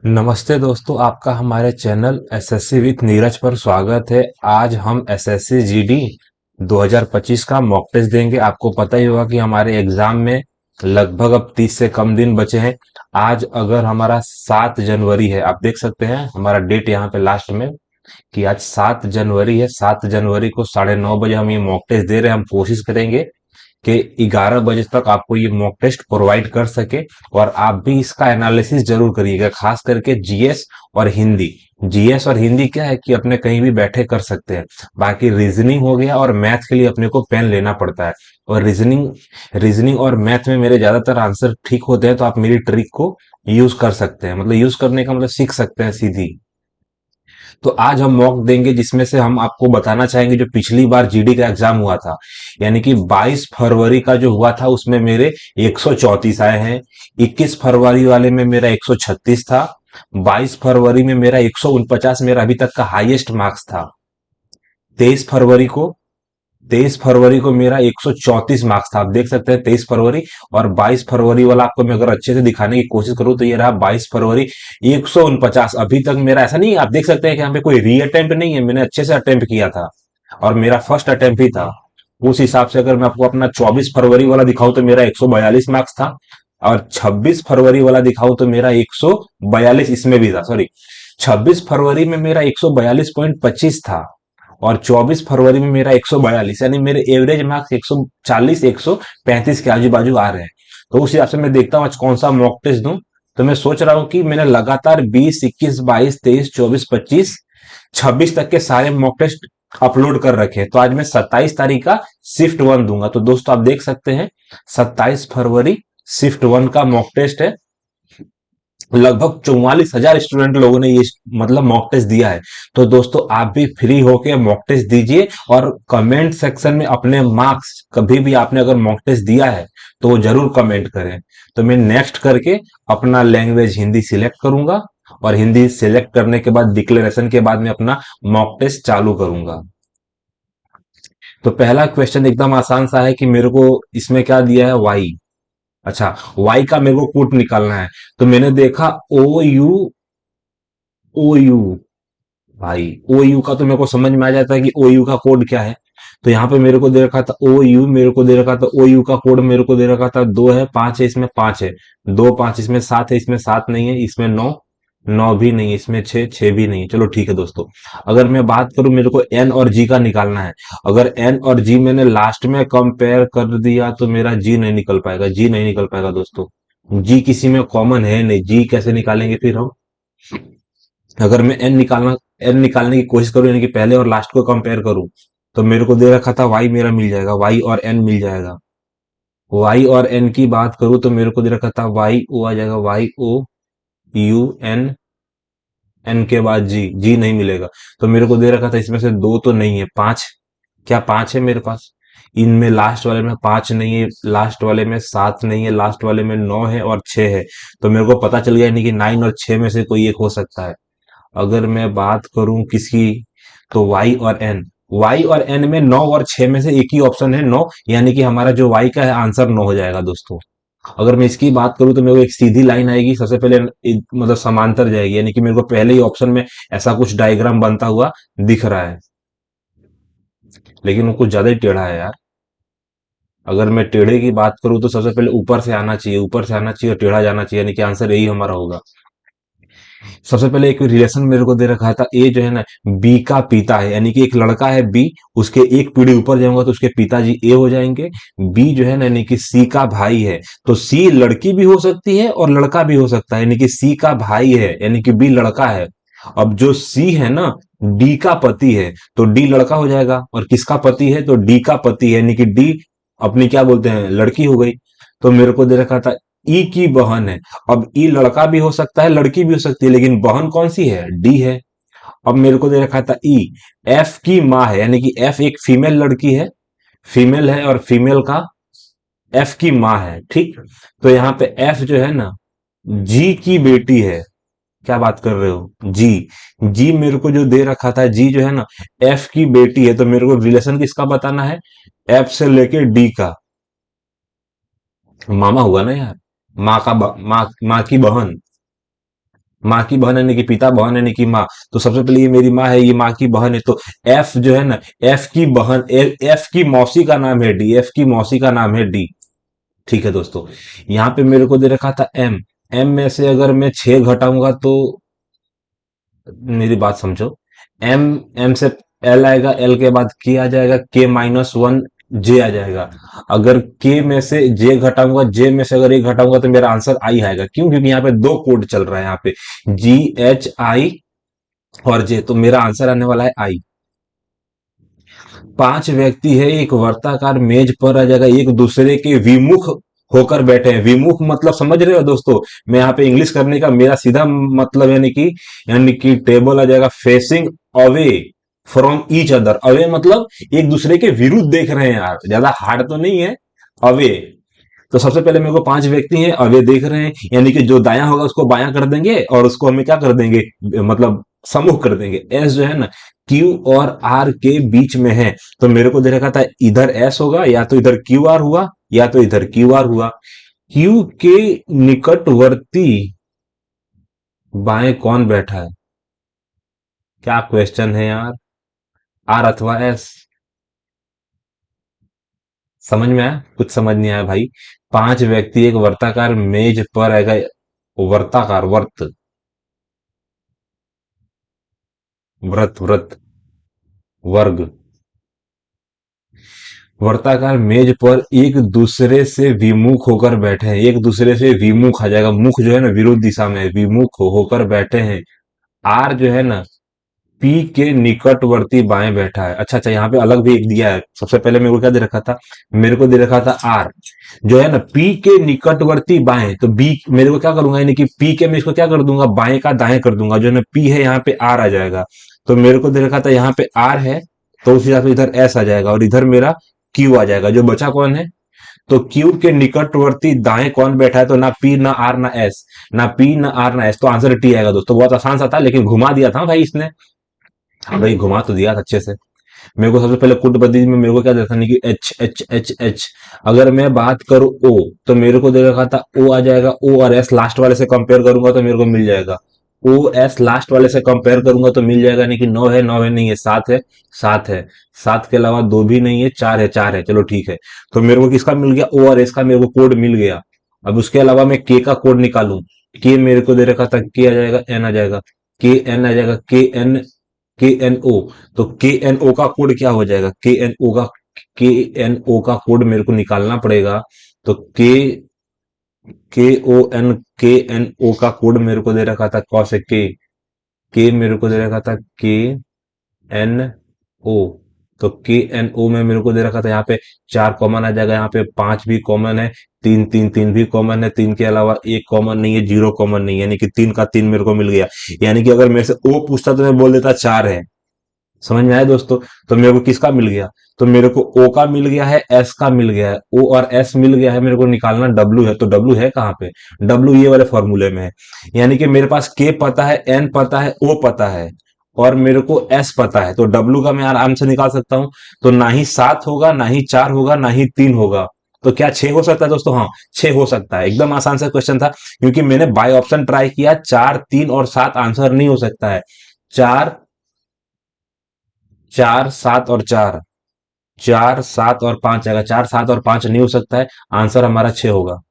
नमस्ते दोस्तों, आपका हमारे चैनल एसएससी विद नीरज पर स्वागत है। आज हम एसएससी जीडी 2025 का मॉक टेस्ट देंगे। आपको पता ही होगा कि हमारे एग्जाम में लगभग अब 30 से कम दिन बचे हैं। आज अगर हमारा 7 जनवरी है, आप देख सकते हैं हमारा डेट यहाँ पे लास्ट में कि आज 7 जनवरी है। 7 जनवरी को 9:30 बजे हम ये मॉक टेस्ट दे रहे हैं। हम कोशिश करेंगे कि 11 बजे तक आपको ये मॉक टेस्ट प्रोवाइड कर सके और आप भी इसका एनालिसिस जरूर करिएगा, खास करके जीएस और हिंदी। जीएस और हिंदी क्या है कि अपने कहीं भी बैठे कर सकते हैं। बाकी रीजनिंग हो गया और मैथ के लिए अपने को पेन लेना पड़ता है। और रीजनिंग रीजनिंग और मैथ में मेरे ज्यादातर आंसर ठीक होते हैं, तो आप मेरी ट्रिक को यूज कर सकते हैं। मतलब यूज करने का मतलब सीख सकते हैं सीधी। तो आज हम मॉक देंगे जिसमें से हम आपको बताना चाहेंगे जो पिछली बार जीडी का एग्जाम हुआ था, यानी कि 22 फरवरी का जो हुआ था उसमें मेरे 134 आए हैं। 21 फरवरी वाले में मेरा 136 था। 22 फरवरी में मेरा 149 मेरा अभी तक का हाईएस्ट मार्क्स था। 23 फरवरी को 23 फरवरी को मेरा 134 मार्क्स था। आप देख सकते हैं 23 फरवरी और 22 फरवरी वाला आपको मैं अगर अच्छे से दिखाने की कोशिश करूं तो ये रहा 22 फरवरी 149। अभी तक मेरा ऐसा नहीं है, आप देख सकते हैं कि यहाँ पे कोई री अटेम्प्ट नहीं है, मैंने अच्छे से अटेम्प्ट किया था और मेरा फर्स्ट अटेम्प्ट ही था। उस हिसाब से अगर मैं आपको अपना 24 फरवरी वाला दिखाऊं तो मेरा 142 मार्क्स था और 26 फरवरी वाला दिखाऊं तो मेरा 142 इसमें भी था, सॉरी, 26 फरवरी में मेरा 142.25 था और 24 फरवरी में मेरा 142, यानी मेरे एवरेज मार्क्स 140 135 के आजू बाजू आ रहे हैं। तो उस हिसाब से मैं देखता हूँ आज कौन सा मॉक टेस्ट दूं। तो मैं सोच रहा हूँ कि मैंने लगातार 20 21 22 23 24 25 26 तक के सारे मॉक टेस्ट अपलोड कर रखे हैं। तो आज मैं 27 तारीख का शिफ्ट वन दूंगा। तो दोस्तों आप देख सकते हैं 27 फरवरी शिफ्ट वन का मॉक टेस्ट है। लगभग 44,000 स्टूडेंट लोगों ने ये मतलब मॉक टेस्ट दिया है। तो दोस्तों आप भी फ्री होके मॉक टेस्ट दीजिए और कमेंट सेक्शन में अपने मार्क्स, कभी भी आपने अगर मॉक टेस्ट दिया है तो वो जरूर कमेंट करें। तो मैं नेक्स्ट करके अपना लैंग्वेज हिंदी सिलेक्ट करूंगा और हिंदी सिलेक्ट करने के बाद डिक्लेरेशन के बाद मैं अपना मॉक टेस्ट चालू करूंगा। तो पहला क्वेश्चन एकदम आसान सा है कि मेरे को इसमें क्या दिया है, वाई। अच्छा, वाई का मेरे को कोड निकालना है। तो मैंने देखा ओ यू भाई, ओ यू का तो मेरे को समझ में आ जाता है कि ओ यू का कोड क्या है। तो यहाँ पे मेरे को दे रखा था ओ यू, मेरे को दे रखा था ओ यू का कोड, मेरे को दे रखा था 2 है, 5 है, इसमें 5 है, 2 5 इसमें 7 है, इसमें 7 नहीं है, इसमें 9 9 भी नहीं है, इसमें 6 6 भी नहीं है। चलो ठीक है दोस्तों। अगर मैं बात करूं मेरे को एन और जी का निकालना है। अगर एन और जी मैंने लास्ट में कंपेयर कर दिया तो मेरा जी नहीं निकल पाएगा, जी नहीं निकल पाएगा दोस्तों। जी किसी में कॉमन है नहीं, जी कैसे निकालेंगे फिर हम। अगर मैं एन निकालने की कोशिश करूं, यानी कि पहले और लास्ट को कंपेयर करूं, तो मेरे को दे रखा था वाई, मेरा मिल जाएगा, वाई और एन मिल जाएगा। वाई और एन की बात करूं तो मेरे को दे रखा था वाई ओ आ जाएगा, Y O U N, N के बाद जी, जी नहीं मिलेगा। तो मेरे को दे रखा था इसमें से दो तो नहीं है, पांच, क्या पांच है मेरे पास। इनमें लास्ट वाले में पांच नहीं है, लास्ट वाले में सात नहीं है, लास्ट वाले में नौ है और छह है। तो मेरे को पता चल गया नहीं कि नाइन और छह में से कोई एक हो सकता है। अगर मैं बात करूं किसकी, तो वाई और एन में नौ और छह में से एक ही ऑप्शन है नौ, यानी कि हमारा जो वाई का है आंसर नौ हो जाएगा दोस्तों। अगर मैं इसकी बात करूं तो मेरे को एक सीधी लाइन आएगी, सबसे पहले मतलब समांतर जाएगी, यानी कि मेरे को पहले ही ऑप्शन में ऐसा कुछ डायग्राम बनता हुआ दिख रहा है, लेकिन वो कुछ ज्यादा ही टेढ़ा है यार। अगर मैं टेढ़े की बात करूं तो सबसे पहले ऊपर से आना चाहिए, ऊपर से आना चाहिए और टेढ़ा जाना चाहिए, यानी कि आंसर यही हमारा होगा। सबसे पहले एक रिलेशन मेरे को दे रखा था, ए जो है ना बी का पिता है, यानी कि एक लड़का है बी, उसके एक पीढ़ी ऊपर जाऊंगा तो उसके पिताजी ए हो जाएंगे। बी जो है ना यानी कि सी का भाई है, तो सी लड़की भी हो सकती है और लड़का भी हो सकता है, यानी कि सी का भाई है, यानी कि बी लड़का है। अब जो सी है ना डी का पति है, तो डी लड़का हो जाएगा, और किसका पति है तो डी का पति है, यानी कि डी अपनी क्या बोलते हैं लड़की हो गई। तो मेरे को दे रखा था ई की बहन है। अब ई लड़का भी हो सकता है लड़की भी हो सकती है, लेकिन बहन कौन सी है, डी है। अब मेरे को दे रखा था ई, एफ की माँ है, यानी कि एफ एक फीमेल लड़की है, फीमेल है और फीमेल का एफ की माँ है, ठीक। तो यहाँ पे एफ जो है ना जी की बेटी है। क्या बात कर रहे हो, जी, जी मेरे को जो दे रखा था, जी जो है ना एफ की बेटी है, तो मेरे को रिलेशन किसका बताना है, एफ से लेके डी का। मामा हुआ ना यार, माँ की बहन। माँ की बहन यानी कि पिता, बहन यानी कि माँ। तो सबसे पहले ये मेरी माँ है, ये माँ की बहन है, तो एफ जो है ना, एफ की बहन, एफ की मौसी का नाम है डी, एफ की मौसी का नाम है डी। ठीक है दोस्तों, यहाँ पे मेरे को दे रखा था एम। एम में से अगर मैं 6 घटाऊंगा तो, मेरी बात समझो, एम, एम से एल आएगा, एल के बाद के आ जाएगा, के -1 जे आ जाएगा। अगर के में से जे घटाऊंगा, जे में से अगर एक घटाऊंगा तो मेरा आंसर आई आएगा। क्यों? क्योंकि यहाँ पे दो कोड चल रहा है, यहाँ पे GHI और जे, तो मेरा आंसर आने वाला है आई। 5 व्यक्ति है, एक वर्ताकार मेज पर आ जाएगा, एक दूसरे के विमुख होकर बैठे हैं। विमुख मतलब समझ रहे हो दोस्तों? मैं यहाँ पे इंग्लिश करने का मेरा सीधा मतलब यानी कि टेबल आ जाएगा facing away from each other. Away मतलब एक दूसरे के विरुद्ध देख रहे हैं यार, ज्यादा हार्ड तो नहीं है। अवे। तो सबसे पहले मेरे को 5 व्यक्ति हैं, अवे देख रहे हैं, यानी कि जो दायां होगा उसको बायां कर देंगे और उसको हमें क्या कर देंगे, मतलब समूह कर देंगे। एस जो है ना, क्यू और आर के बीच में है, तो मेरे को दे रखा था इधर एस होगा, या तो इधर क्यू आर हुआ, या तो इधर क्यू आर हुआ। क्यू के निकटवर्ती बाएं कौन बैठा है? क्या क्वेश्चन है यार। आर अथवा एस? समझ में आया? कुछ समझ नहीं आया भाई। 5 व्यक्ति एक वर्ताकार मेज पर आएगा, वर्ताकार, व्रत, वर्ग, वर्ताकार मेज पर एक दूसरे से विमुख होकर बैठे हैं। एक दूसरे से विमुख आ जाएगा, मुख जो है ना विरुद्ध दिशा में है, विमुख होकर बैठे हैं। आर जो है ना, पी के निकटवर्ती बाएं बैठा है। अच्छा अच्छा, यहाँ पे अलग भी एक दिया है। सबसे पहले मेरे को क्या दे रखा था? मेरे को दे रखा था आर जो है ना, पी के निकटवर्ती बाएं, तो बी मेरे को क्या करूंगा, यानी कि पी के मैं इसको क्या कर दूंगा, बाएं का दाएं कर दूंगा। जो है ना पी है, यहाँ पे आर आ जाएगा। तो मेरे को दे रखा था यहाँ पे आर है, तो उस हिसाब से इधर एस आ जाएगा और इधर मेरा क्यू आ जाएगा। जो बचा कौन है? तो क्यू के निकटवर्ती दाएं कौन बैठा है? तो ना पी ना आर ना एस, ना पी ना आर ना एस, तो आंसर टी आएगा दोस्तों। बहुत आसान सा था, लेकिन घुमा दिया था भाई इसने। हाँ भाई, घुमा तो दिया था अच्छे से। मेरे को सबसे पहले कुटपति में मेरे को क्या देखा नहीं कि एच एच एच एच। अगर मैं बात करूं ओ, तो मेरे को दे रखा था ओ आ जाएगा। ओ और एस लास्ट वाले से कंपेयर करूंगा तो मेरे को मिल जाएगा। ओ एस लास्ट वाले से कंपेयर करूंगा तो मिल जाएगा, नहीं कि 9 है, 9 है नहीं है, 7 है, 7 है। 7 के अलावा 2 भी नहीं है, 4 है, 4 है, चलो ठीक है। तो मेरे को किसका मिल गया? ओ और एस का मेरे को कोड मिल गया। अब उसके अलावा मैं के का कोड निकालूं। के मेरे को दे रखा था, के आ जाएगा, एन आ जाएगा, के एन आ जाएगा, के एन ओ। तो के एन ओ का कोड क्या हो जाएगा? के एन ओ का कोड मेरे को निकालना पड़ेगा। तो के ओ एन, के एन ओ का कोड मेरे को दे रखा था कौन से के मेरे को दे रखा था के एन ओ। तो के एन ओ में मेरे को दे रखा था यहाँ पे 4 कॉमन आ जाएगा, यहाँ पे 5 भी कॉमन है, 3 3 3 भी कॉमन है, 3 के अलावा एक कॉमन नहीं है, 0 कॉमन नहीं है, यानी कि 3 का 3 मेरे को मिल गया। यानी कि अगर मेरे से ओ पूछता तो मैं बोल देता 4 है। समझ में आया दोस्तों? तो मेरे को किसका मिल गया? तो मेरे को ओ का मिल गया है, एस का मिल गया है, ओ और एस मिल गया है। मेरे को निकालना डब्ल्यू है, तो डब्ल्यू है कहाँ पे? डब्ल्यू ये वाले फॉर्मूले में है। यानी कि मेरे पास के पता है, एन पता है, ओ पता है, और मेरे को एस पता है, तो डब्ल्यू का मैं आराम से निकाल सकता हूं। तो ना ही 7 होगा, ना ही 4 होगा, ना ही 3 होगा। तो क्या 6 हो सकता है दोस्तों? हाँ, 6 हो सकता है। एकदम आसान सा क्वेश्चन था, क्योंकि मैंने बाय ऑप्शन ट्राई किया। 4, 3 और 7 आंसर नहीं हो सकता है। 4, 4, 7 और 4, 4, 7 और 5 आएगा। 4, 7 और 5 नहीं हो सकता है, आंसर हमारा 6 होगा।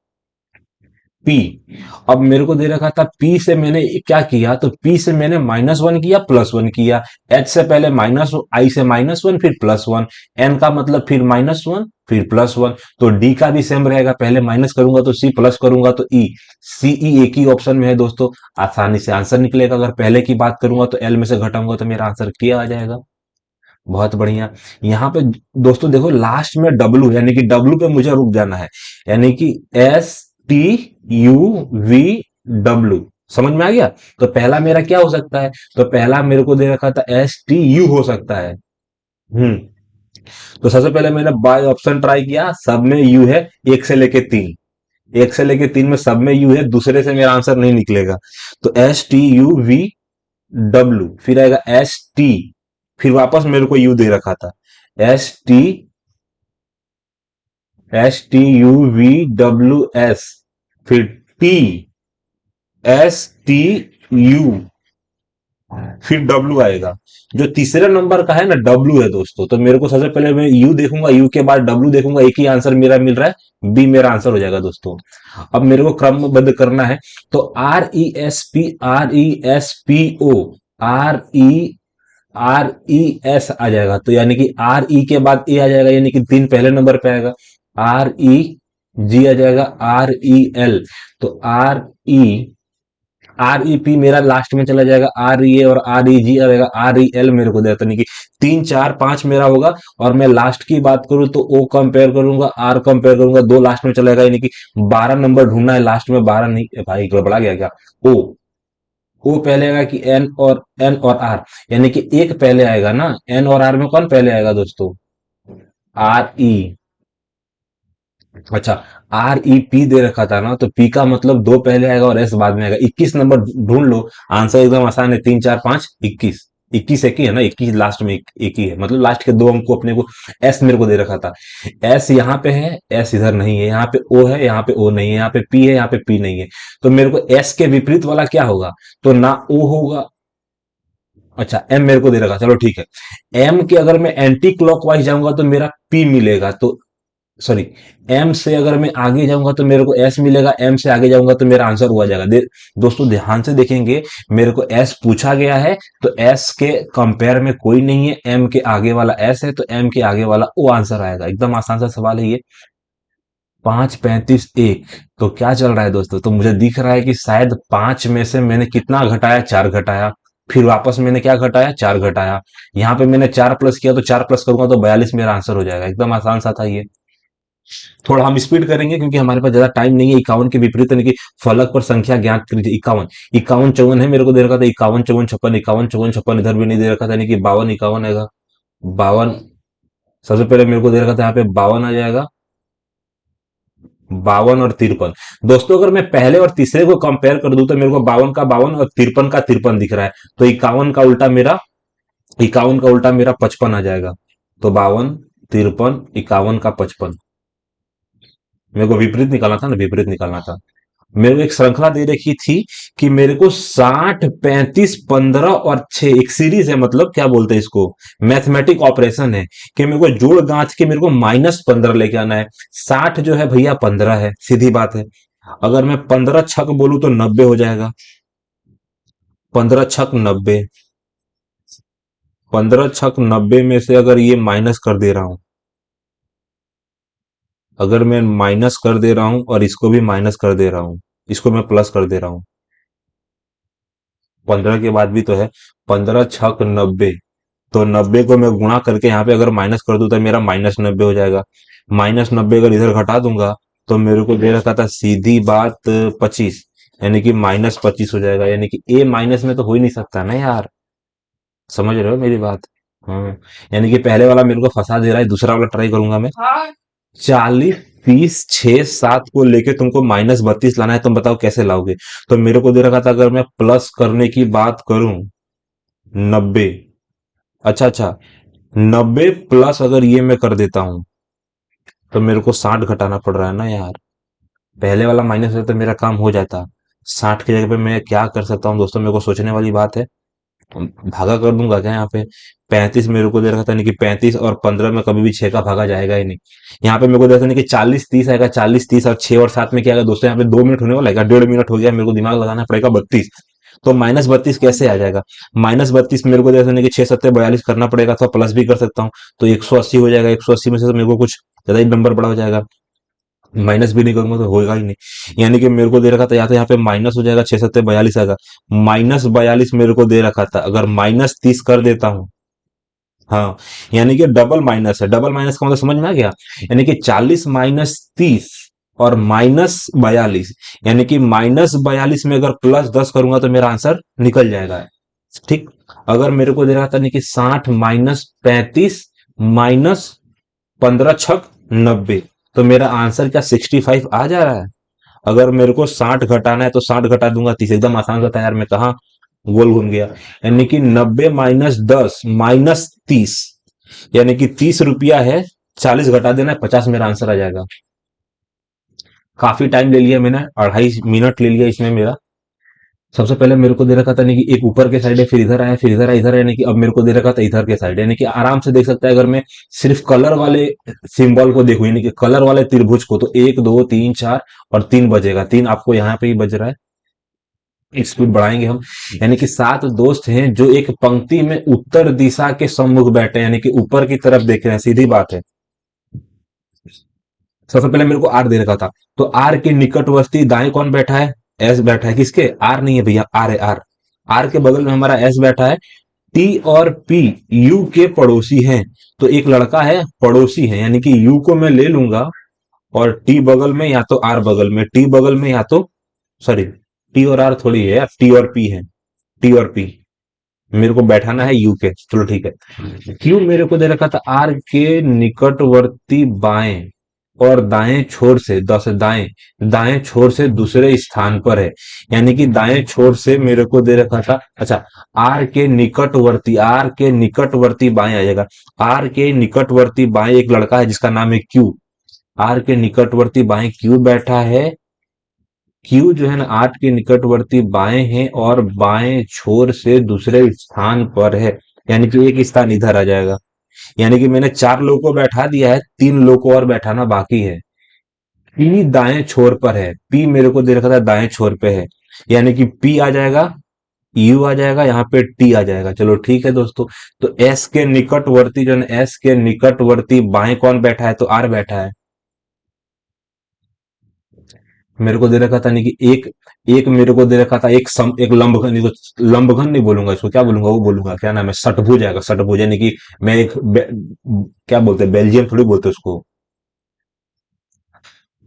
पी। अब मेरे को दे रखा था पी से मैंने क्या किया, तो पी से मैंने -1 किया, +1 किया। एच से पहले माइनस, आई से -1 फिर +1, एन का मतलब फिर -1 फिर +1। तो डी का भी सेम रहेगा, पहले माइनस करूंगा तो सी, प्लस करूंगा तो ई। सी ई एक ही ऑप्शन में है दोस्तों, आसानी से आंसर निकलेगा। अगर पहले की बात करूंगा तो एल में से घटाऊंगा तो मेरा आंसर क्या आ जाएगा। बहुत बढ़िया। यहाँ पे दोस्तों देखो, लास्ट में डब्लू, यानी कि डब्लू पे मुझे रुक जाना है, यानी कि STUV डब्लू। समझ में आ गया? तो पहला मेरा क्या हो सकता है? तो पहला मेरे को दे रखा था STU हो सकता है। तो सबसे पहले मैंने बाय ऑप्शन ट्राई किया, सब में यू है, एक से लेके तीन, एक से लेके तीन में सब में यू है, दूसरे से मेरा आंसर नहीं निकलेगा। तो STUV डब्ल्यू, फिर आएगा ST, फिर वापस मेरे को यू दे रखा था, S T U V W S. फिर टी एस टी यू, फिर डब्ल्यू आएगा। जो तीसरे नंबर का है ना डब्ल्यू है दोस्तों, तो मेरे को सबसे पहले मैं यू देखूंगा, यू के बाद डब्ल्यू देखूंगा, एक ही आंसर मेरा मिल रहा है, बी मेरा आंसर हो जाएगा दोस्तों। अब मेरे को क्रमबद्ध करना है, तो RESP ओ, RES आ जाएगा, तो यानी कि RE के बाद ए आ जाएगा, यानी कि 3 पहले नंबर पे आएगा। REG आ जाएगा, REL, तो REP मेरा लास्ट में चला जाएगा, REA और REG आ जाएगा, REL मेरे को देता नहीं कि 3 4 5 मेरा होगा। और मैं लास्ट की बात करूं तो O कंपेयर करूंगा, R कंपेयर करूंगा, 2 लास्ट में चला जाएगा, यानी कि 12 नंबर ढूंढना है, लास्ट में 12 नहीं। भाई गड़बड़ा गया क्या? O, O पहले आएगा कि N और R, यानी कि एक पहले आएगा ना, N और R में कौन पहले आएगा दोस्तों? RE। अच्छा, REP दे रखा था ना, तो P का मतलब 2 पहले आएगा और S बाद में आएगा। 21 नंबर ढूंढ लो, आंसर एकदम आसान है, 3 4 5 21। 21 एक ही है ना, 21 लास्ट में एक ही है, मतलब लास्ट के 2 अंक को अपने को। S मेरे को दे रखा था, S यहाँ पे है, S इधर नहीं है, यहाँ पे O है, यहाँ पे O नहीं है, यहाँ पे P है, यहाँ पे P नहीं है, तो मेरे को S के विपरीत वाला क्या होगा? तो ना O होगा। अच्छा, M मेरे को दे रखा, चलो ठीक है। M के अगर मैं एंटी क्लॉकवाइज जाऊंगा तो मेरा P मिलेगा, तो सॉरी, एम से अगर मैं आगे जाऊंगा तो मेरे को एस मिलेगा, एम से आगे जाऊंगा तो मेरा आंसर हुआ जाएगा। दोस्तों ध्यान से देखेंगे, मेरे को एस पूछा गया है, तो एस के कंपेयर में कोई नहीं है, एम के आगे वाला एस है, तो एम के आगे वाला ओ आंसर आएगा। एकदम आसान सा सवाल है ये। 5 35 1, तो क्या चल रहा है दोस्तों? तो मुझे दिख रहा है कि शायद 5 में से मैंने कितना घटाया? 4 घटाया, फिर वापस मैंने क्या घटाया? 4 घटाया। यहाँ पे मैंने 4 प्लस किया, तो 4 प्लस करूंगा तो 42 मेरा आंसर हो जाएगा। एकदम आसान सा था ये। थोड़ा हम स्पीड करेंगे क्योंकि हमारे पास ज्यादा टाइम नहीं है। 51 के विपरीत यानी कि फलक पर संख्या ज्ञात कीजिए। 51, 51 54 है, मेरे को दे रखा था 51 54 56, 51 54 56 इधर भी नहीं दे रखा था, यानी कि 52 51 आएगा। 52, सबसे पहले मेरे को दे रखा था यहाँ पे 52 आ जाएगा, 52 और 53। दोस्तों अगर मैं पहले और तीसरे को कंपेयर कर दूं तो मेरे को 52 का 52 और 53 का 53 दिख रहा है, तो 51 का उल्टा मेरा 55 आ जाएगा। तो 52 53 51 का 55, मेरे को विपरीत निकालना था ना, विपरीत निकालना था। मेरे को एक श्रृंखला दे रखी थी कि मेरे को 60 35 15 और 6, एक सीरीज है, मतलब क्या बोलते हैं इसको, मैथमेटिक ऑपरेशन है, कि मेरे को जोड़ गांच के मेरे को -15 लेके आना है। 60 जो है भैया 15 है, सीधी बात है। अगर मैं 15 छक बोलूं तो 90 हो जाएगा। 15 छक 90, 15 छक 90 में से अगर ये माइनस कर दे रहा हूं, अगर मैं माइनस कर दे रहा हूं और इसको भी माइनस कर दे रहा हूं, इसको मैं प्लस कर दे रहा हूं, 15 के बाद भी तो है। 15 छक 90, तो 90 को मैं गुणा करके यहाँ पे अगर माइनस कर दूं तो मेरा -90 हो जाएगा। -90 अगर इधर घटा दूंगा तो मेरे को दे रखा था सीधी बात 25, यानी कि -25 हो जाएगा, यानी कि ए माइनस में तो हो ही नहीं सकता ना यार। समझ रहे हो मेरी बात? हाँ, यानी कि पहले वाला मेरे को फंसा दे रहा है, दूसरा वाला ट्राई करूंगा मैं। 40 30 6 7 को लेके तुमको -32 लाना है, तुम बताओ कैसे लाओगे? तो मेरे को दे रखा था अगर मैं प्लस करने की बात करूं 90, अच्छा अच्छा, 90 प्लस अगर ये मैं कर देता हूं तो मेरे को 60 घटाना पड़ रहा है ना यार। पहले वाला माइनस होता तो मेरा काम हो जाता। 60 की जगह पे मैं क्या कर सकता हूँ दोस्तों, मेरे को सोचने वाली बात है। भागा कर दूंगा क्या यहाँ पे? 35 मेरे को दे रखा था, नहीं कि 35 और 15 में कभी भी 6 का भागा जाएगा ही नहीं। यहाँ पे मेरे को दे रखा था नहीं कि 40 30 आएगा, 40 30 और 6 और 7 में क्या आएगा दोस्तों? यहाँ पे 2 मिनट होने वाला है, 1.5 मिनट हो गया, मेरे को दिमाग लगाना पड़ेगा 32। तो -32 कैसे आ जाएगा? -32 मेरे को दे रखा था नहीं कि 6 7 42 करना पड़ेगा, तो प्लस भी कर सकता हूँ, तो 180 हो जाएगा। 180 में से तो मेरे को कुछ ज्यादा ही नंबर बड़ा हो जाएगा, माइनस भी नहीं करूंगा तो होगा ही नहीं। यानी कि मेरे को दे रखा था या तो यहाँ पे माइनस हो जाएगा, 6 7 42 आएगा। -42 मेरे को दे रखा था, अगर -30 कर देता हूं, हाँ, यानी कि डबल माइनस है। डबल माइनस का मतलब समझ में आ गया? यानी कि 40 - 30 और -42, यानी कि -42 में अगर +10 करूंगा तो मेरा आंसर निकल जाएगा। ठीक। अगर मेरे को दे रहा था नहीं कि 60 - 35 -15 छक 90, तो मेरा आंसर क्या 65 आ जा रहा है? अगर मेरे को 60 घटाना है तो 60 घटा दूंगा 30, एकदम आसान सा था यार, मैं कहा गोल घूम गया। यानी कि 90 -10 -30, यानी कि 30 रुपया है, 40 घटा देना है, 50 मेरा आंसर आ जाएगा। काफी टाइम ले लिया मैंने, 2.5 मिनट ले लिया इसमें मेरा। सबसे पहले मेरे को दे रखा था नहीं कि एक ऊपर के साइड है, फिर इधर आया, फिर इधर आया, इधर आया, यानी कि अब मेरे को दे रखा था इधर के साइड, यानी कि आराम से देख सकता है अगर मैं सिर्फ कलर वाले सिंबल को देखूं, यानी कि कलर वाले त्रिभुज को, तो 1 2 3 4 और 3 बजेगा, 3 आपको यहाँ पे ही बज रहा है। स्पीड बढ़ाएंगे हम, यानी कि 7 दोस्त हैं जो एक पंक्ति में उत्तर दिशा के सम्मुख बैठे हैं, यानी कि ऊपर की तरफ देख रहे हैं, सीधी बात है। सबसे पहले मेरे को आर दे रखा था, तो आर के निकटवर्ती दाएं कौन बैठा है? एस बैठा है। किसके? आर नहीं है भैया, आर है, आर। आर के बगल में हमारा एस बैठा है। टी और पी यू के पड़ोसी हैं, तो एक लड़का है पड़ोसी है, यानी कि यू को मैं ले लूंगा और टी बगल में या तो आर बगल में, टी बगल में या तो, सॉरी, टी और आर थोड़ी है यार, टी और पी है, टी और पी। मेरे को बैठाना है यू के, चलो ठीक है। क्यू मेरे को दे रखा था आर के निकटवर्ती बाएं और दाएं छोर से, दस दाएं, दाएं छोर से दूसरे स्थान पर है, यानी कि दाएं छोर से मेरे को दे रखा था, अच्छा, आर के निकटवर्ती बाएं आ जाएगा। आर के निकटवर्ती बाएं एक लड़का है जिसका नाम है क्यू। आर के निकटवर्ती बाएं क्यू बैठा है। क्यू जो है ना आठ के निकटवर्ती बाएं है और बाएं छोर से दूसरे स्थान पर है, यानी कि एक स्थान इधर आ जाएगा। यानी कि मैंने 4 लोगों को बैठा दिया है, 3 लोगों को और बैठाना बाकी है। पी दाएं छोर पर है, पी मेरे को दे रखा था दाएं छोर पे है, यानी कि पी आ जाएगा, यू आ जाएगा, यहाँ पे टी आ जाएगा। चलो ठीक है दोस्तों। तो एस के निकटवर्ती जो है, एस के निकटवर्ती बाएं कौन बैठा है? तो आर बैठा है। मेरे को दे रखा था नहीं कि एक, एक मेरे को दे रखा था एक लंबघन, नहीं तो लंबघन नहीं बोलूंगा इसको, क्या बोलूंगा, वो बोलूंगा क्या नाम है, षटभुज आएगा, षटभुज, यानी कि मैं क्या बोलते हैं, बेल्जियम थोड़ी बोलते हैं उसको।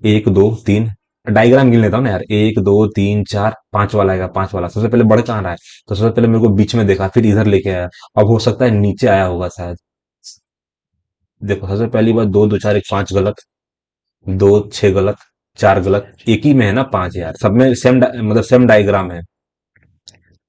1 2 3, डायग्राम गिन लेता हूँ ना यार, 1 2 3 4 5 वाला आएगा, 5 वाला सबसे पहले बढ़ कहाँ रहा है, तो सबसे पहले मेरे को बीच में देखा, फिर इधर लेके आया। अब हो सकता है नीचे आया होगा शायद। देखो सबसे पहली बात, 2 2 4 1 5 गलत, 2 6 गलत, 4 गलत, एक ही में है ना 5 यार, सब में सेम मतलब सेम डायग्राम है।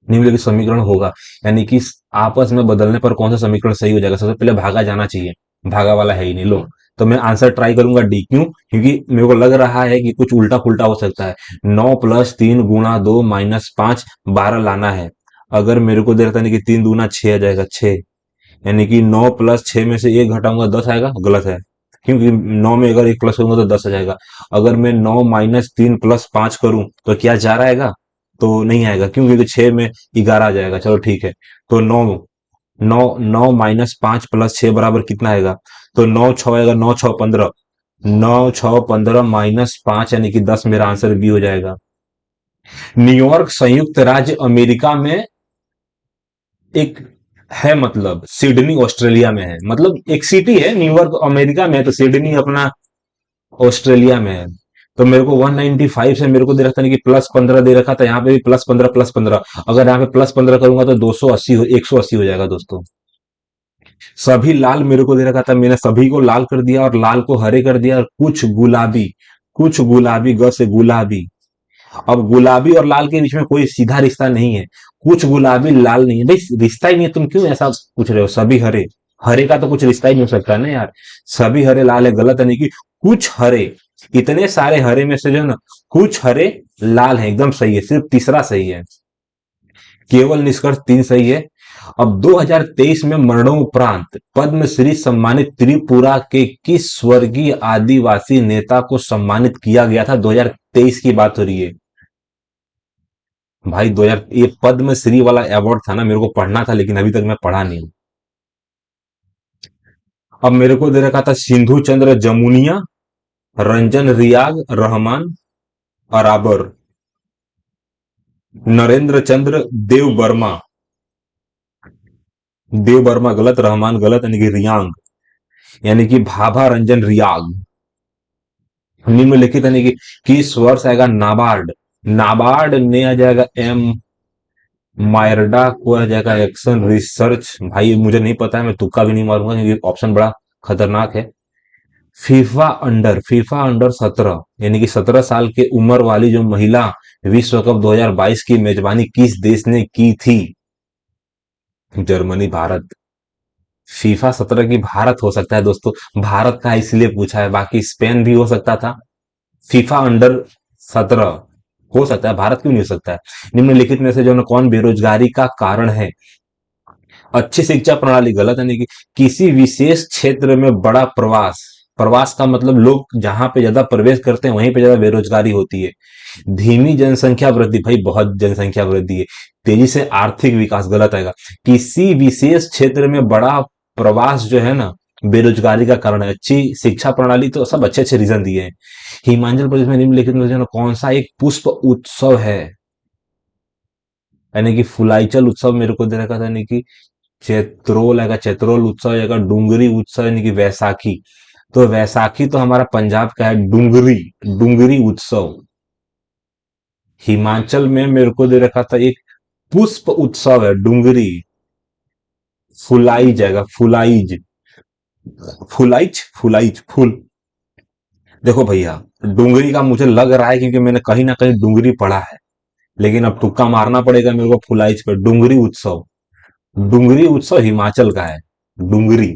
निम्नलिखित समीकरण होगा, यानी कि आपस में बदलने पर कौन सा समीकरण सही हो जाएगा? सबसे पहले भागा जाना चाहिए, भागा वाला है ही नहीं, लो। तो मैं आंसर ट्राई करूंगा डी, क्यों? क्योंकि मेरे को लग रहा है कि कुछ उल्टा पुल्टा हो सकता है। 9 + 3 × 2 - 5 12 लाना है। अगर मेरे को दे रहता नहीं कि 3 दूना 6 आ जाएगा, 6, यानी कि 9 + 6 में से एक घटाऊंगा 10 आएगा, गलत है। क्योंकि 9 में अगर एक प्लस करूंगा तो 10 आ जाएगा। अगर मैं 9 - 3 + 5 करूं तो क्या 4 आएगा? तो नहीं आएगा, क्यों? क्योंकि 6 में 11 आ जाएगा। चलो ठीक है। तो 9, 9 - 5 + 6 बराबर कितना आएगा? तो 9 6 आएगा, 9 6 15, 9 6 15 -5 यानी कि 10, मेरा आंसर बी हो जाएगा। न्यूयॉर्क संयुक्त राज्य अमेरिका में एक है, मतलब सिडनी ऑस्ट्रेलिया में है, मतलब एक सिटी है, न्यूयॉर्क अमेरिका में है, तो सिडनी अपना ऑस्ट्रेलिया में है। तो मेरे को 195 से मेरे को दे रखा था, नहीं कि +15 दे रखा था, यहाँ पे भी +15 अगर यहाँ पे +15 करूंगा तो 280 180 हो जाएगा दोस्तों। सभी लाल मेरे को दे रखा था, मैंने सभी को लाल कर दिया और लाल को हरे कर दिया, और कुछ गुलाबी, कुछ गुलाबी, ग से गुलाबी। अब गुलाबी और लाल के बीच में कोई सीधा रिश्ता नहीं है, कुछ गुलाबी लाल नहीं है भाई, रिश्ता ही नहीं है, तुम क्यों ऐसा पूछ रहे हो? सभी हरे, हरे का तो कुछ रिश्ता ही नहीं हो सकता ना यार। सभी हरे लाल है, गलत है, नहीं कि कुछ हरे, इतने सारे हरे में से जो है ना, कुछ हरे लाल है, एकदम सही है, सिर्फ तीसरा सही है, केवल निष्कर्ष 3 सही है। अब 2023 में मरणोपरांत पद्मश्री सम्मानित त्रिपुरा के किस स्वर्गीय आदिवासी नेता को सम्मानित किया गया था? 2023 की बात हो रही है भाई। 2000, ये पद्मश्री वाला अवार्ड था ना, मेरे को पढ़ना था लेकिन अभी तक मैं पढ़ा नहीं। अब मेरे को दे रखा था सिंधु चंद्र जमुनिया, रंजन रियाग रहमान अराबर, नरेंद्र चंद्र देव वर्मा। देव वर्मा गलत, रहमान गलत, यानी कि रियांग, यानी कि भाभा रंजन रियाग। निम्नलिखित यानी कि किस वर्ष आएगा नाबार्ड? नाबार्ड ने आ जाएगा एम, मायरडा को आ जाएगा एक्शन रिसर्च। भाई मुझे नहीं पता है, मैं तुक्का भी नहीं मारूंगा क्योंकि ऑप्शन बड़ा खतरनाक है। फीफा अंडर 17, यानी कि 17 साल के उम्र वाली जो महिला विश्व कप 2022 की मेजबानी किस देश ने की थी? जर्मनी, भारत। फीफा 17 की भारत हो सकता है दोस्तों, भारत का इसलिए पूछा है, बाकी स्पेन भी हो सकता था। फीफा अंडर 17 हो सकता है, भारत क्यों नहीं हो सकता है। निम्नलिखित में से जो है कौन बेरोजगारी का कारण है। अच्छी शिक्षा प्रणाली गलत है, नहीं कि किसी विशेष क्षेत्र में बड़ा प्रवास, प्रवास का मतलब लोग जहां पे ज्यादा प्रवेश करते हैं वहीं पे ज्यादा बेरोजगारी होती है। धीमी जनसंख्या वृद्धि, भाई बहुत जनसंख्या वृद्धि है। तेजी से आर्थिक विकास गलत आएगा। किसी विशेष क्षेत्र में बड़ा प्रवास जो है ना बेरोजगारी का कारण है। अच्छी शिक्षा प्रणाली तो सब अच्छे अच्छे रीजन दिए हैं। हिमाचल प्रदेश में निम्नलिखित में से ना कौन सा एक पुष्प उत्सव है। यानी कि फुलाइचल उत्सव मेरे को दे रखा था, यानी कि चैत्रोल आएगा, चैत्रोल उत्सव आएगा, डूंगरी उत्सव यानी कि वैसाखी। तो वैसाखी तो हमारा पंजाब का है, डूंगरी, डूंगरी उत्सव हिमाचल में मेरे को दे रखा था एक पुष्प उत्सव है, डूंगरी। फुलाई जाएगा, फुलाइज, फुलाइच, फुलाइच, फुल। देखो भैया, डूंगरी का मुझे लग रहा है क्योंकि मैंने कहीं ना कहीं डूंगरी पढ़ा है, लेकिन अब तुक्का मारना पड़ेगा मेरे को फुलाइच पे। डूंगरी उत्सव, डूंगरी उत्सव हिमाचल का है, डूंगरी।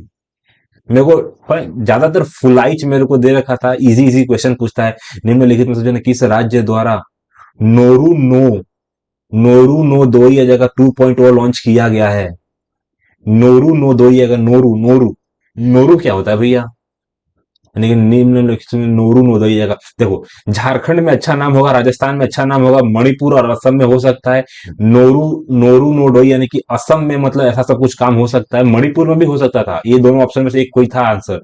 मेरे को ज्यादातर फुलाइच मेरे को दे रखा था, इजी इजी क्वेश्चन पूछता है। निम्नलिखित में से जो है किस राज्य द्वारा नोरू नो, नोरू नो दोई जगह 2.0 लॉन्च किया गया है। नोरू नो दोई अगर नोरू, नोरू, नोरू क्या होता है भैया। यानी कि निम्नलिखित में नोरू नोदई जगह देखो, झारखंड में अच्छा नाम होगा, राजस्थान में अच्छा नाम होगा, मणिपुर और असम में हो सकता है। नोरू, नोरू नोडोई यानी कि असम में मतलब ऐसा सब कुछ काम हो सकता है, मणिपुर में भी हो सकता था। ये दोनों ऑप्शन में से एक कोई था आंसर।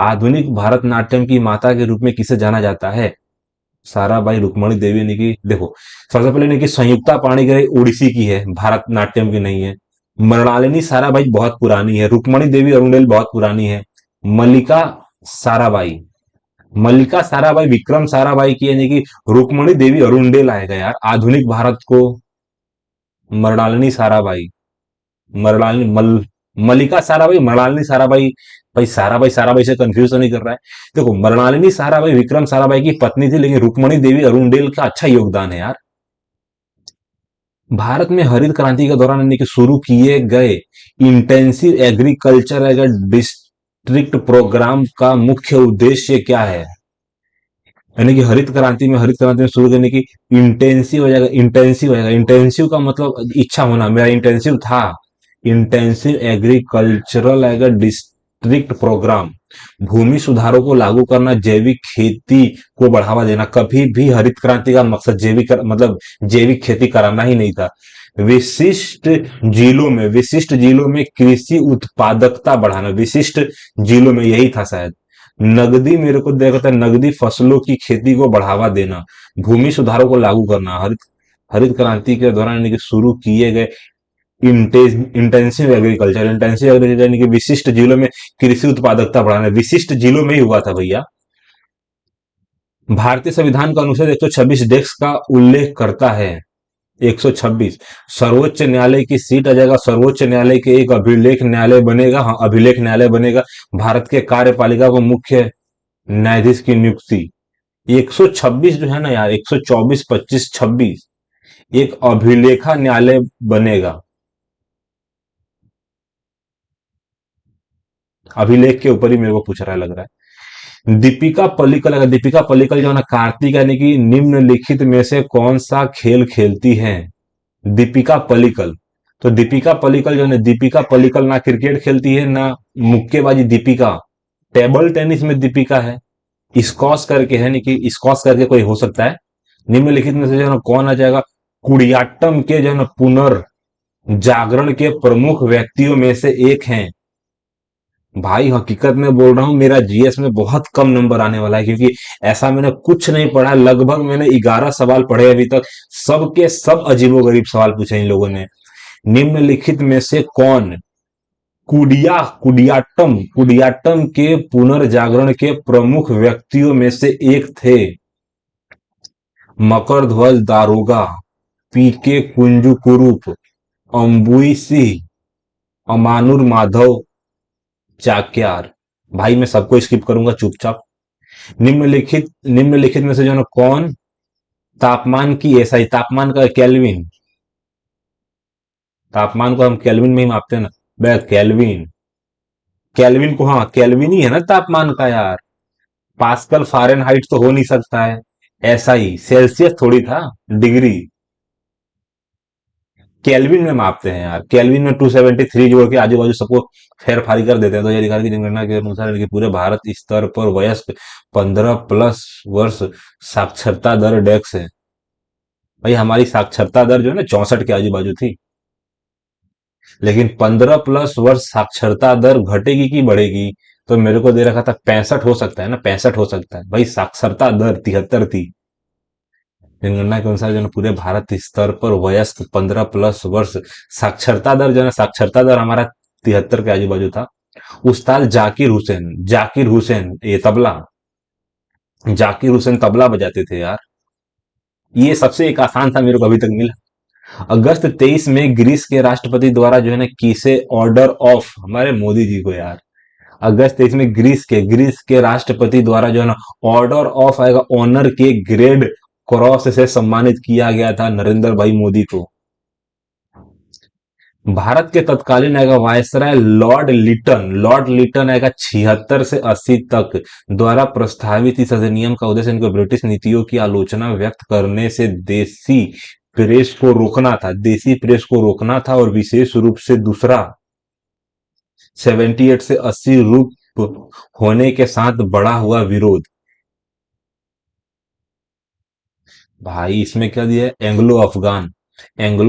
आधुनिक भारतनाट्यम की माता के रूप में किसे जाना जाता है। साराबाई रुक्मणी देवी ने की, देखो सबसे पहले ने की संयुक्ता पाणिग्राही उड़ीसी की है, भारतनाट्यम की नहीं है। मृणालिनी साराभाई बहुत पुरानी है। रुक्मणी देवी अरुणेल बहुत पुरानी है। मल्लिका साराबाई, मल्लिका साराबाई विक्रम साराबाई की, यानी कि रुक्मणी देवी अरुणडेल आएगा यार आधुनिक भारत को। मृणालिनी साराभाई, मृणालिनी मल्लिका साराभाई, मृणालिनी साराभाई। भाई साराभाई साराभाई से कंफ्यूज तो नहीं कर रहा है। देखो मृणालिनी साराभाई विक्रम साराभाई की पत्नी थी, लेकिन रुक्मणी देवी अरुणडेल का अच्छा योगदान है यार। भारत में हरित क्रांति के दौरान यानी कि शुरू किए गए इंटेंसिव एग्रीकल्चर अगर डिस्ट्रिक्ट प्रोग्राम का मुख्य उद्देश्य क्या है। यानी कि हरित क्रांति में शुरू करने की इंटेंसिव हो जाएगा, इंटेंसिव हो जाएगा। इंटेंसिव का मतलब इच्छा होना, मेरा इंटेंसिव था। इंटेंसिव एग्रीकल्चरल अगर डिस्ट्रिक्ट प्रोग्राम, भूमि सुधारों को लागू करना, जैविक खेती को बढ़ावा देना। कभी भी हरित क्रांति का मकसद मतलब जैविक खेती कराना ही नहीं था। विशिष्ट जिलों में कृषि उत्पादकता बढ़ाना, विशिष्ट जिलों में यही था शायद। नगदी मेरे को देखा था, नगदी फसलों की खेती को बढ़ावा देना, भूमि सुधारों को लागू करना। हरित हरित क्रांति के दौरान यानी कि शुरू किए गए इंटेंसिव एग्रीकल्चर यानी कि विशिष्ट जिलों में कृषि उत्पादकता बढ़ाना, विशिष्ट जिलों में ही हुआ था भैया। भारतीय संविधान का अनुच्छेद 126 डेस्क का उल्लेख करता है। 126 सर्वोच्च न्यायालय की सीट आ जाएगा, सर्वोच्च न्यायालय के एक अभिलेख न्यायालय बनेगा। हाँ अभिलेख न्यायालय बनेगा। भारत के कार्यपालिका को मुख्य न्यायाधीश की नियुक्ति। 126 जो है ना यार, 124, 25, 26 एक अभिलेखा न्यायालय बनेगा। अभिलेख के ऊपर ही मेरे को पूछ रहा है लग रहा है। दीपिका पल्लिकल, अगर दीपिका पल्लिकल जो है ना कार्तिक यानी कि निम्नलिखित में से कौन सा खेल खेलती है। दीपिका पल्लिकल, तो दीपिका पल्लिकल जो है, दीपिका पल्लिकल ना क्रिकेट खेलती है ना मुक्केबाजी। दीपिका टेबल टेनिस में दीपिका है। स्कॉश करके है, नहीं कि स्कॉश करके कोई हो सकता है। निम्नलिखित में से जो है ना कौन आ जाएगा। कुडियाट्टम के जो है ना पुनर्जागरण के प्रमुख व्यक्तियों में से एक हैं। भाई हकीकत में बोल रहा हूं, मेरा जीएस में बहुत कम नंबर आने वाला है, क्योंकि ऐसा मैंने कुछ नहीं पढ़ा। लगभग मैंने 11 सवाल पढ़े अभी तक, सबके सब अजीबोगरीब सवाल पूछे इन लोगों ने। निम्नलिखित में से कौन कुडियाट्टम के पुनर्जागरण के प्रमुख व्यक्तियों में से एक थे। मकर ध्वज दारोगा, पीके कुंजू कुरूप, अम्बुई सिंह, अमानुर माधव चाक्यार। भाई मैं सबको स्किप करूंगा चुपचाप। निम्नलिखित में से जो है ना कौन तापमान की एसआई, तापमान का केल्विन, तापमान को हम केल्विन में ही मापते हैं ना। बे केल्विन, केल्विन को, हाँ केल्विन ही है ना तापमान का यार। पास्कल फारेनहाइट तो हो नहीं सकता है। ऐसा ही सेल्सियस थोड़ी था, डिग्री। केल्विन में मापते हैं यार, केल्विन में 273 जोड़ के आजू बाजू सबको फेर फारी कर देते हैं। 2011 की जनगणना के अनुसार इनके पूरे भारत स्तर पर वयस्क 15+ वर्ष साक्षरता दर डेक्स है। भाई हमारी साक्षरता दर जो है ना 64 के आजू बाजू थी, लेकिन 15+ वर्ष साक्षरता दर घटेगी कि बढ़ेगी? तो मेरे को दे रखा था 65 हो सकता है ना, 65 हो सकता है भाई। साक्षरता दर 73 थी। जनगणना के अनुसार जो है ना पूरे भारत स्तर पर वयस्क 15+ वर्ष साक्षरता दर जो है ना, साक्षरता दर हमारा 73 के आजू बाजू था। उस्ताद जाकिर हुसैन, जाकिर हुसैन ये तबला, जाकिर हुसैन तबला बजाते थे यार। ये सबसे एक आसान था मेरे को अभी तक मिला। अगस्त 23 में ग्रीस के राष्ट्रपति द्वारा जो है ना किसे ऑर्डर ऑफ, हमारे मोदी जी को यार, अगस्त 23 में ग्रीस के राष्ट्रपति द्वारा जो है ना ऑर्डर ऑफ आएगा ऑनर के ग्रेड क्रॉस से सम्मानित किया गया था नरेंद्र भाई मोदी को। भारत के तत्कालीन आएगा वायसराय लॉर्ड लिटन आएगा 76 से 80 तक द्वारा प्रस्तावित इस अधिनियम का उद्देश्य इनको ब्रिटिश नीतियों की आलोचना व्यक्त करने से देसी प्रेस को रोकना था और विशेष रूप से दूसरा 78 से 80 रूप होने के साथ बढ़ा हुआ विरोध। भाई इसमें क्या दिया है? एंग्लो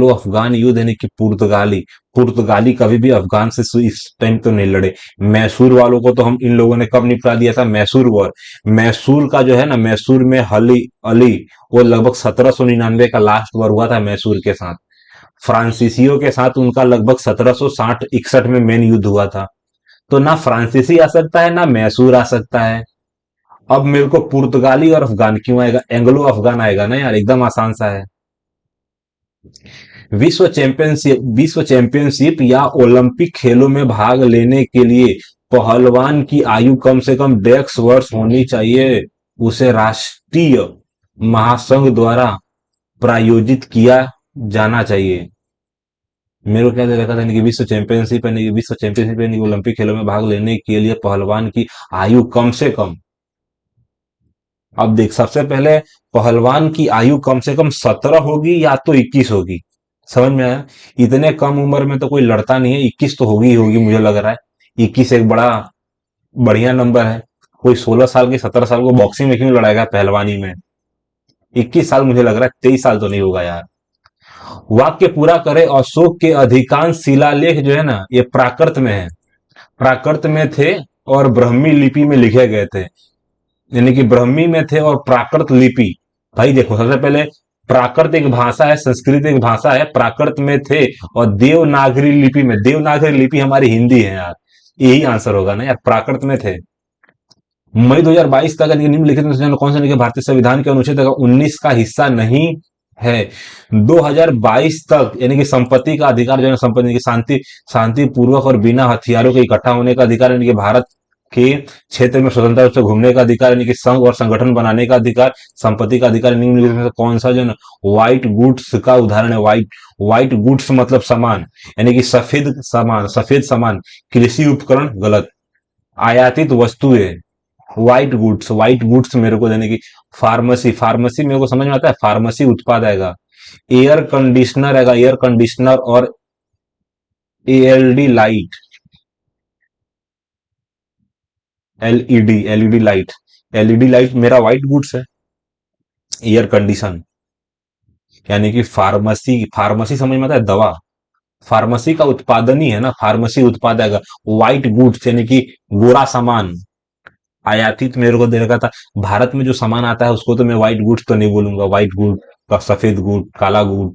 अफगान युद्ध यानी कि पुर्तगाली, पुर्तगाली कभी भी अफगान से इस टाइम तो नहीं लड़े। मैसूर वालों को तो हम इन लोगों ने कब निपटा दिया था? मैसूर वॉर। मैसूर का जो है ना, मैसूर में हली अली, वो लगभग 1799 का लास्ट वॉर हुआ था मैसूर के साथ। फ्रांसीसियों के साथ उनका लगभग 1760-61 में मेन युद्ध हुआ था। तो ना फ्रांसीसी आ सकता है ना मैसूर आ सकता है। अब मेरे को पुर्तगाली और अफगान क्यों आएगा? एंग्लो अफगान आएगा ना यार, एकदम आसान सा है। विश्व चैंपियनशिप या ओलंपिक खेलों में भाग लेने के लिए पहलवान की आयु कम से कम 150 वर्ष होनी चाहिए। उसे राष्ट्रीय महासंघ द्वारा प्रायोजित किया जाना चाहिए। मेरे को क्या दे रखा था कि विश्व चैंपियनशिप यानी कि ओलंपिक खेलों में भाग लेने के लिए पहलवान की आयु कम से कम। अब देख, सबसे पहले पहलवान की आयु कम से कम 17 होगी या तो 21 होगी। समझ में आया? इतने कम उम्र में तो कोई लड़ता नहीं है, 21 तो होगी ही होगी मुझे लग रहा है। 21 एक बड़ा बढ़िया नंबर है। कोई 16 साल की 17 साल को बॉक्सिंग में क्यों लड़ाएगा पहलवानी में? 21 साल मुझे लग रहा है, 23 साल तो नहीं होगा यार। वाक्य पूरा करे। अशोक के अधिकांश शिलालेख जो है ना ये प्राकृत में है, प्राकृत में थे और ब्राह्मी लिपि में लिखे गए थे। यानी कि ब्राह्मी में थे और प्राकृत लिपि। भाई देखो, सबसे पहले प्राकृत एक भाषा है, संस्कृत एक भाषा है, प्राकृत में थे और देवनागरी लिपि में, देवनागरी लिपि हमारी हिंदी है यार। यही आंसर होगा ना यार, प्राकृत में थे। मई 2022 तक निम्नलिखित में से कौन सा नहीं भारतीय संविधान के अनुच्छेद 19 का हिस्सा नहीं है? 2022 तक यानी कि संपत्ति का अधिकार जो है, संपत्ति की शांतिपूर्वक और बिना हथियारों के इकट्ठा होने का अधिकार, यानी कि भारत के क्षेत्र में स्वतंत्र रूप से घूमने का अधिकार, यानी कि संघ और संगठन बनाने का अधिकार, संपत्ति का अधिकार, निम्नलिखित में से कौन सा जो है ना व्हाइट गुड्स का उदाहरण है? व्हाइट गुड्स मतलब सामान, यानी कि सफेद सामान। कृषि उपकरण गलत। आयातित वस्तुएं, व्हाइट गुड्स मेरे को देने की। फार्मेसी मेरे को समझ में आता है, फार्मेसी उत्पाद आएगा। एयर कंडीशनर आएगा, एयर कंडीशनर। और एलईडी लाइट, एलईडी लाइट मेरा व्हाइट गुड्स है। एयर कंडीशन यानी कि फार्मेसी, फार्मेसी समझ में आता है, दवा। फार्मेसी का उत्पादन ही है ना, फार्मेसी उत्पाद आएगा। व्हाइट गुड्स यानी कि गोरा सामान। आयातित मेरे को दे रखा था, भारत में जो सामान आता है उसको तो मैं व्हाइट गुड्स तो नहीं बोलूंगा। व्हाइट गुड का सफेद गुड, काला गुड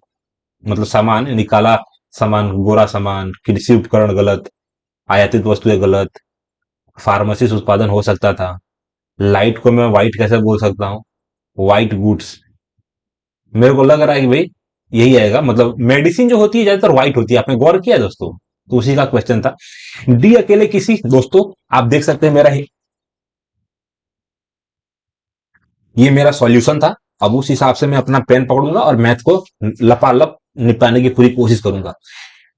मतलब सामान, यानी काला सामान, गोरा सामान। कृषि उपकरण गलत। आयातित वस्तुएं गलत। फार्मेसी से उत्पादन हो सकता था। लाइट को मैं व्हाइट कैसे बोल सकता हूँ? White goods. मेरे को लग रहा है कि भाई यही आएगा, मतलब मेडिसिन जो होती है ज्यादातर व्हाइट होती है। आपने गौर किया दोस्तों? तो उसी का क्वेश्चन था। डी अकेले किसी, दोस्तों आप देख सकते हैं मेरा ये मेरा सॉल्यूशन था। अब उस हिसाब से मैं अपना पेन पकड़ूंगा और मैथ को लपालप निपटाने की पूरी कोशिश करूंगा।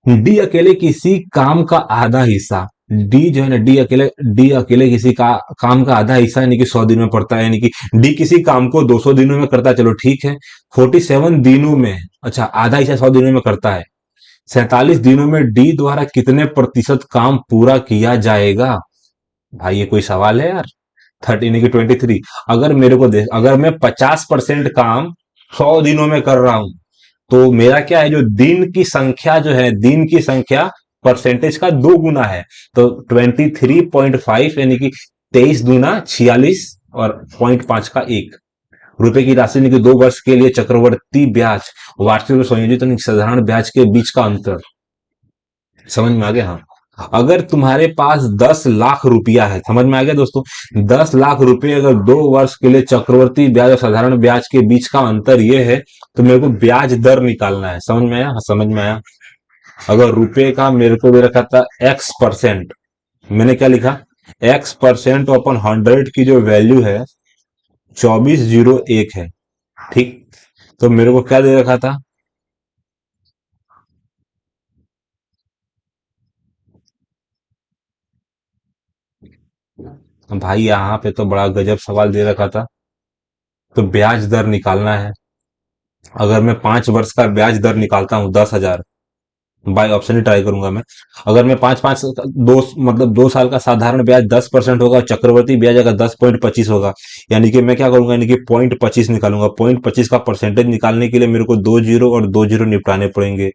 डी अकेले किसी काम का आधा हिस्सा डी जो है ना, डी अकेले किसी का काम का आधा हिस्सा यानी कि 100 दिन में पड़ता है, यानी कि डी किसी काम को 200 दिनों में करता है, चलो ठीक है। 47 दिनों में, अच्छा आधा हिस्सा 100 दिनों में करता है। 47 दिनों में डी द्वारा कितने प्रतिशत काम पूरा किया जाएगा? भाई ये कोई सवाल है यार। 30 यानी कि 23। अगर मेरे को देख, अगर मैं 50% काम 100 दिनों में कर रहा हूं, तो मेरा क्या है, जो दिन की संख्या जो है, दिन की संख्या परसेंटेज का 2 गुना है। तो 23.5 यानी कि 23 दूना 46 और 0.5 का 1 रुपए की राशि, यानी कि 2 वर्ष के लिए चक्रवर्ती ब्याज, वार्षिक और संयोजित यानी कि साधारण ब्याज के बीच का अंतर। समझ में आ गया? हाँ। अगर तुम्हारे पास 10 लाख रुपया है, समझ में आ गया दोस्तों? 10 लाख रुपए अगर 2 वर्ष के लिए चक्रवर्ती ब्याज और साधारण ब्याज के बीच का अंतर ये है, तो मेरे को ब्याज दर निकालना है। समझ में आया? हाँ, समझ में आया। अगर रुपए का मेरे को दे रखा था X%, मैंने क्या लिखा, X% अपन 100 की जो वैल्यू है 2401 है, ठीक। तो मेरे को क्या दे रखा था, भाई यहाँ पे तो बड़ा गजब सवाल दे रखा था। तो ब्याज दर निकालना है। अगर मैं 5 वर्ष का ब्याज दर निकालता हूँ 10,000, बाय ऑप्शन ही ट्राई करूंगा मैं। अगर मैं पांच पांच दो मतलब 2 साल का साधारण ब्याज 10% होगा, चक्रवर्ती ब्याज अगर 10.25 होगा, यानी कि मैं क्या करूंगा, यानी कि 0.25 निकालूंगा। 0.25 का परसेंटेज निकालने के लिए मेरे को 2 जीरो और 2 जीरो निपटाने पड़ेंगे,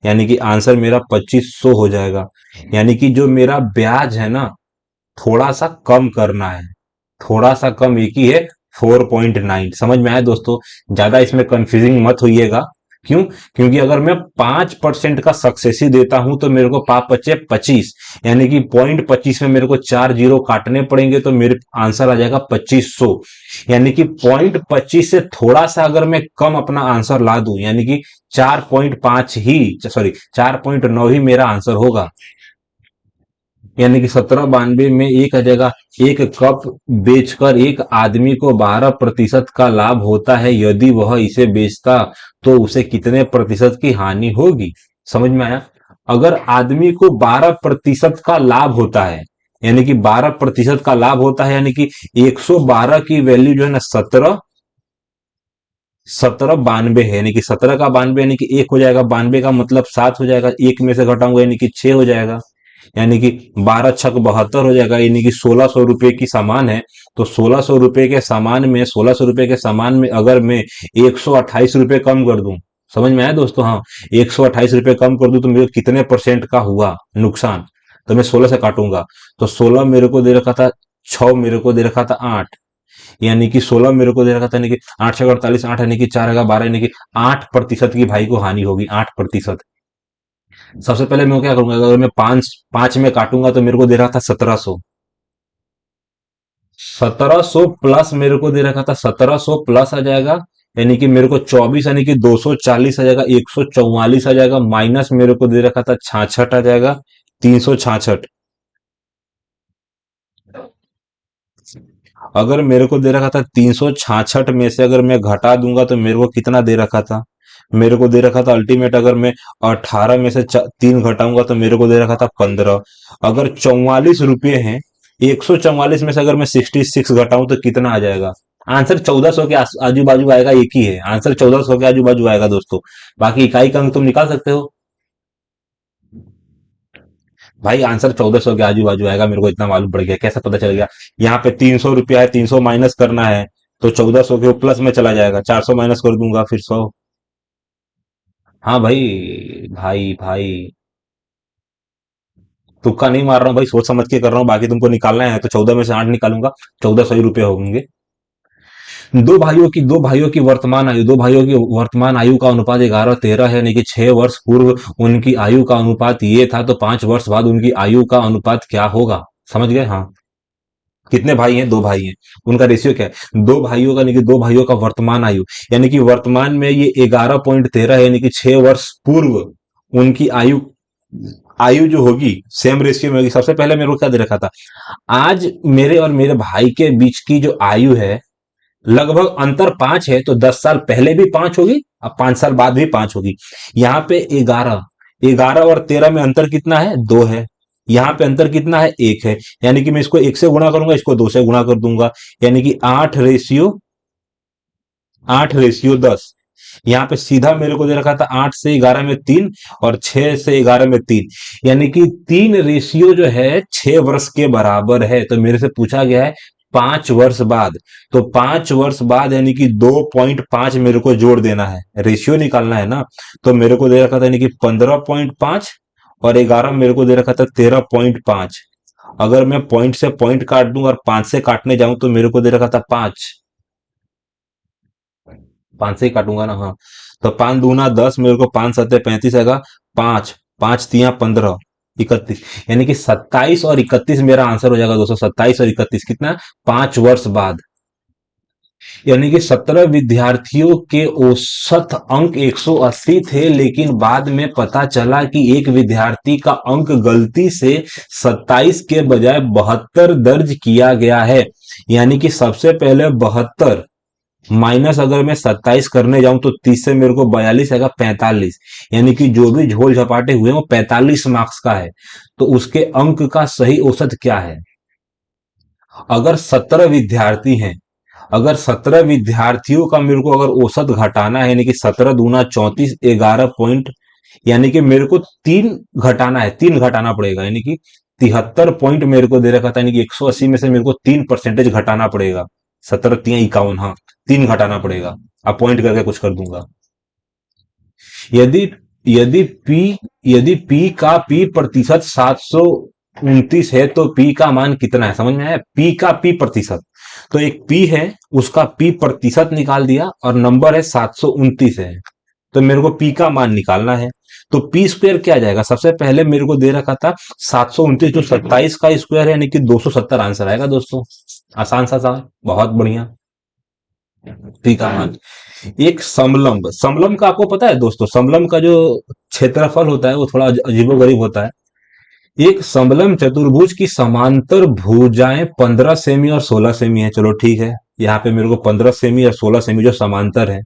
यानी कि आंसर मेरा 2500 हो जाएगा। यानी कि जो मेरा ब्याज है ना, थोड़ा सा कम करना है, थोड़ा सा कम, एक ही है 4.9। समझ में आया दोस्तों? ज्यादा इसमें कंफ्यूजिंग मत होइएगा। क्यों? क्योंकि अगर मैं 5% का सक्सेसी देता हूं तो मेरे को पाप बचे 25, यानी कि 0.25 में मेरे को 4 जीरो काटने पड़ेंगे, तो मेरे आंसर आ जाएगा 2500। यानी कि 0.25 से थोड़ा सा अगर मैं कम अपना आंसर ला दूं, यानी कि 4.5 ही, सॉरी 4.9 ही मेरा आंसर होगा। यानी कि 1792 में एक जगह, एक कप बेचकर एक आदमी को 12% का लाभ होता है, यदि वह इसे बेचता तो उसे कितने प्रतिशत की हानि होगी? समझ में आया? अगर आदमी को 12% का लाभ होता है, यानी कि 12% का लाभ होता है, यानी कि 112 की वैल्यू जो है ना 1792 है, यानी कि 17 का 92, यानी कि एक हो जाएगा, 92 का मतलब 7 हो जाएगा, एक में से घटाऊंगा यानी कि 6 हो जाएगा, यानी कि 12×6 = 72 हो जाएगा, यानी कि 1600 रुपए की सामान है। तो 1600 रुपए के सामान में, 1600 रुपए के सामान में अगर मैं 128 रुपए कम कर दूं, समझ में आया दोस्तों? हाँ, 128 रुपए कम कर दूं तो मेरे को कितने परसेंट का हुआ नुकसान? तो मैं 16 से काटूंगा, तो 16 मेरे को दे रखा था, 6 मेरे को दे रखा था 8, यानी कि 16 मेरे को दे रखा था, यानी कि 8×6 = 48, 8 यानी कि 4 × 12, यानी कि 8% की भाई को हानि होगी, 8%। सबसे पहले मैं क्या करूंगा, अगर मैं पांच पांच में काटूंगा तो मेरे को दे रहा था 1700। 1700 प्लस मेरे को दे रखा था, 1700 प्लस आ जाएगा, यानी कि मेरे को 24, यानी कि 240 आ जाएगा, 144 आ जाएगा, माइनस मेरे को दे रखा था 66 आ जाएगा, 366। अगर मेरे को दे रखा था 366 में से अगर मैं घटा दूंगा तो मेरे को कितना दे रखा था, मेरे को दे रखा था अल्टीमेट, अगर मैं 18 में से 3 घटाऊंगा तो मेरे को दे रखा था 15। अगर 44 रुपये हैं, 144 में से अगर मैं 66 घटाऊं तो कितना आ जाएगा? आंसर 1400 के आजू बाजू आएगा, एक ही है आंसर, 1400 के आजू बाजू आएगा दोस्तों। बाकी इकाई का अंक तुम निकाल सकते हो। भाई आंसर 1400 के आजू बाजू आएगा, मेरे को इतना मालूम पड़ गया, कैसे पता चल गया? यहाँ पे 300 रुपया है, 300 माइनस करना है, तो 1400 के प्लस में चला जाएगा, 400 माइनस कर दूंगा फिर 100। हाँ भाई, भाई भाई, तुक्का नहीं मार रहा हूँ भाई, सोच समझ के कर रहा हूँ। बाकी तुमको निकालना है तो 14 में से 8 निकालूंगा, 1400 ही रुपये होंगे। दो भाइयों की वर्तमान आयु का अनुपात 11-13 है, यानी कि 6 वर्ष पूर्व उनकी आयु का अनुपात ये था, तो 5 वर्ष बाद उनकी आयु का अनुपात क्या होगा? समझ गए? हाँ। कितने भाई हैं? 2 भाई हैं। उनका रेशियो क्या है? 2 भाइयों का, यानी कि 2 भाइयों का वर्तमान आयु, यानी कि वर्तमान में ये 11.13 है, यानी कि 6 वर्ष पूर्व उनकी आयु, आयु जो होगी सेम रेशियो में होगी। सबसे पहले मेरे को क्या दे रखा था, आज मेरे और मेरे भाई के बीच की जो आयु है, लगभग अंतर 5 है, तो 10 साल पहले भी 5 होगी, अब 5 साल बाद भी 5 होगी। यहाँ पे 11, 11 और 13 में अंतर कितना है? 2 है। यहाँ पे अंतर कितना है, एक है, यानी कि मैं इसको एक से गुणा करूंगा, इसको दो से गुणा कर दूंगा, यानी कि 8:10। यहाँ पे सीधा मेरे को दे रखा था 8 से 11 में 3 और 6 से 11 में 3, यानी कि 3 जो है 6 वर्ष के बराबर है। तो मेरे से पूछा गया है 5 वर्ष बाद, तो 5 वर्ष बाद यानी कि 2.5 मेरे को जोड़ देना है, रेशियो निकालना है ना। तो मेरे को दे रखा था यानी कि 15.5 और 11 मेरे को दे रखा था 13.5। अगर मैं पॉइंट से पॉइंट काट दूं और 5 से काटने जाऊं तो मेरे को दे रखा था 5, 5 से ही काटूंगा ना, हाँ। तो 5 दूना 10, मेरे को 5 7 35 आएगा, 5 5 तियां 15 31, यानी कि 27 और 31 मेरा आंसर हो जाएगा दोस्तों। 27 और 31 कितना, 5 वर्ष बाद। यानी कि 17 विद्यार्थियों के औसत अंक 180 थे, लेकिन बाद में पता चला कि एक विद्यार्थी का अंक गलती से 27 के बजाय 72 दर्ज किया गया है। यानी कि सबसे पहले 72 माइनस अगर मैं 27 करने जाऊं तो 30 से मेरे को 42 आएगा, 45, यानी कि जो भी झोल झपाटे हुए वो 45 मार्क्स का है। तो उसके अंक का सही औसत क्या है? अगर 17 विद्यार्थी हैं, अगर 17 विद्यार्थियों का मेरे को अगर औसत घटाना है, यानी कि 17 दूना 34, 11 पॉइंट, यानी कि मेरे को 3 घटाना है, 3 घटाना पड़ेगा, यानी कि 73 पॉइंट मेरे को दे रखा था, यानी कि 180 में से मेरे को 3% घटाना पड़ेगा। 17 3 51, हाँ, 3 घटाना पड़ेगा। अब पॉइंट करके कुछ कर दूंगा। यदि यदि पी यदि पी का पी प्रतिशत 729 है तो पी का मान कितना है? समझ में आया? पी का पी प्रतिशत, तो एक पी है, उसका पी प्रतिशत निकाल दिया और नंबर है 729 है, तो मेरे को पी का मान निकालना है। तो पी स्क्वायर क्या आ जाएगा? सबसे पहले मेरे को दे रखा था 729, जो 27 का स्क्वायर है, यानी कि 270 आंसर आएगा दोस्तों। आसान सा था, बहुत बढ़िया। पी का मान। एक समलंब, समलंब का आपको पता है दोस्तों, समलंब का जो क्षेत्रफल होता है वो थोड़ा अजीबोगरीब होता है। एक समलंब चतुर्भुज की समांतर भुजाएं 15 सेमी और 16 सेमी है। चलो ठीक है, यहाँ पे मेरे को 15 सेमी और 16 सेमी जो समांतर है,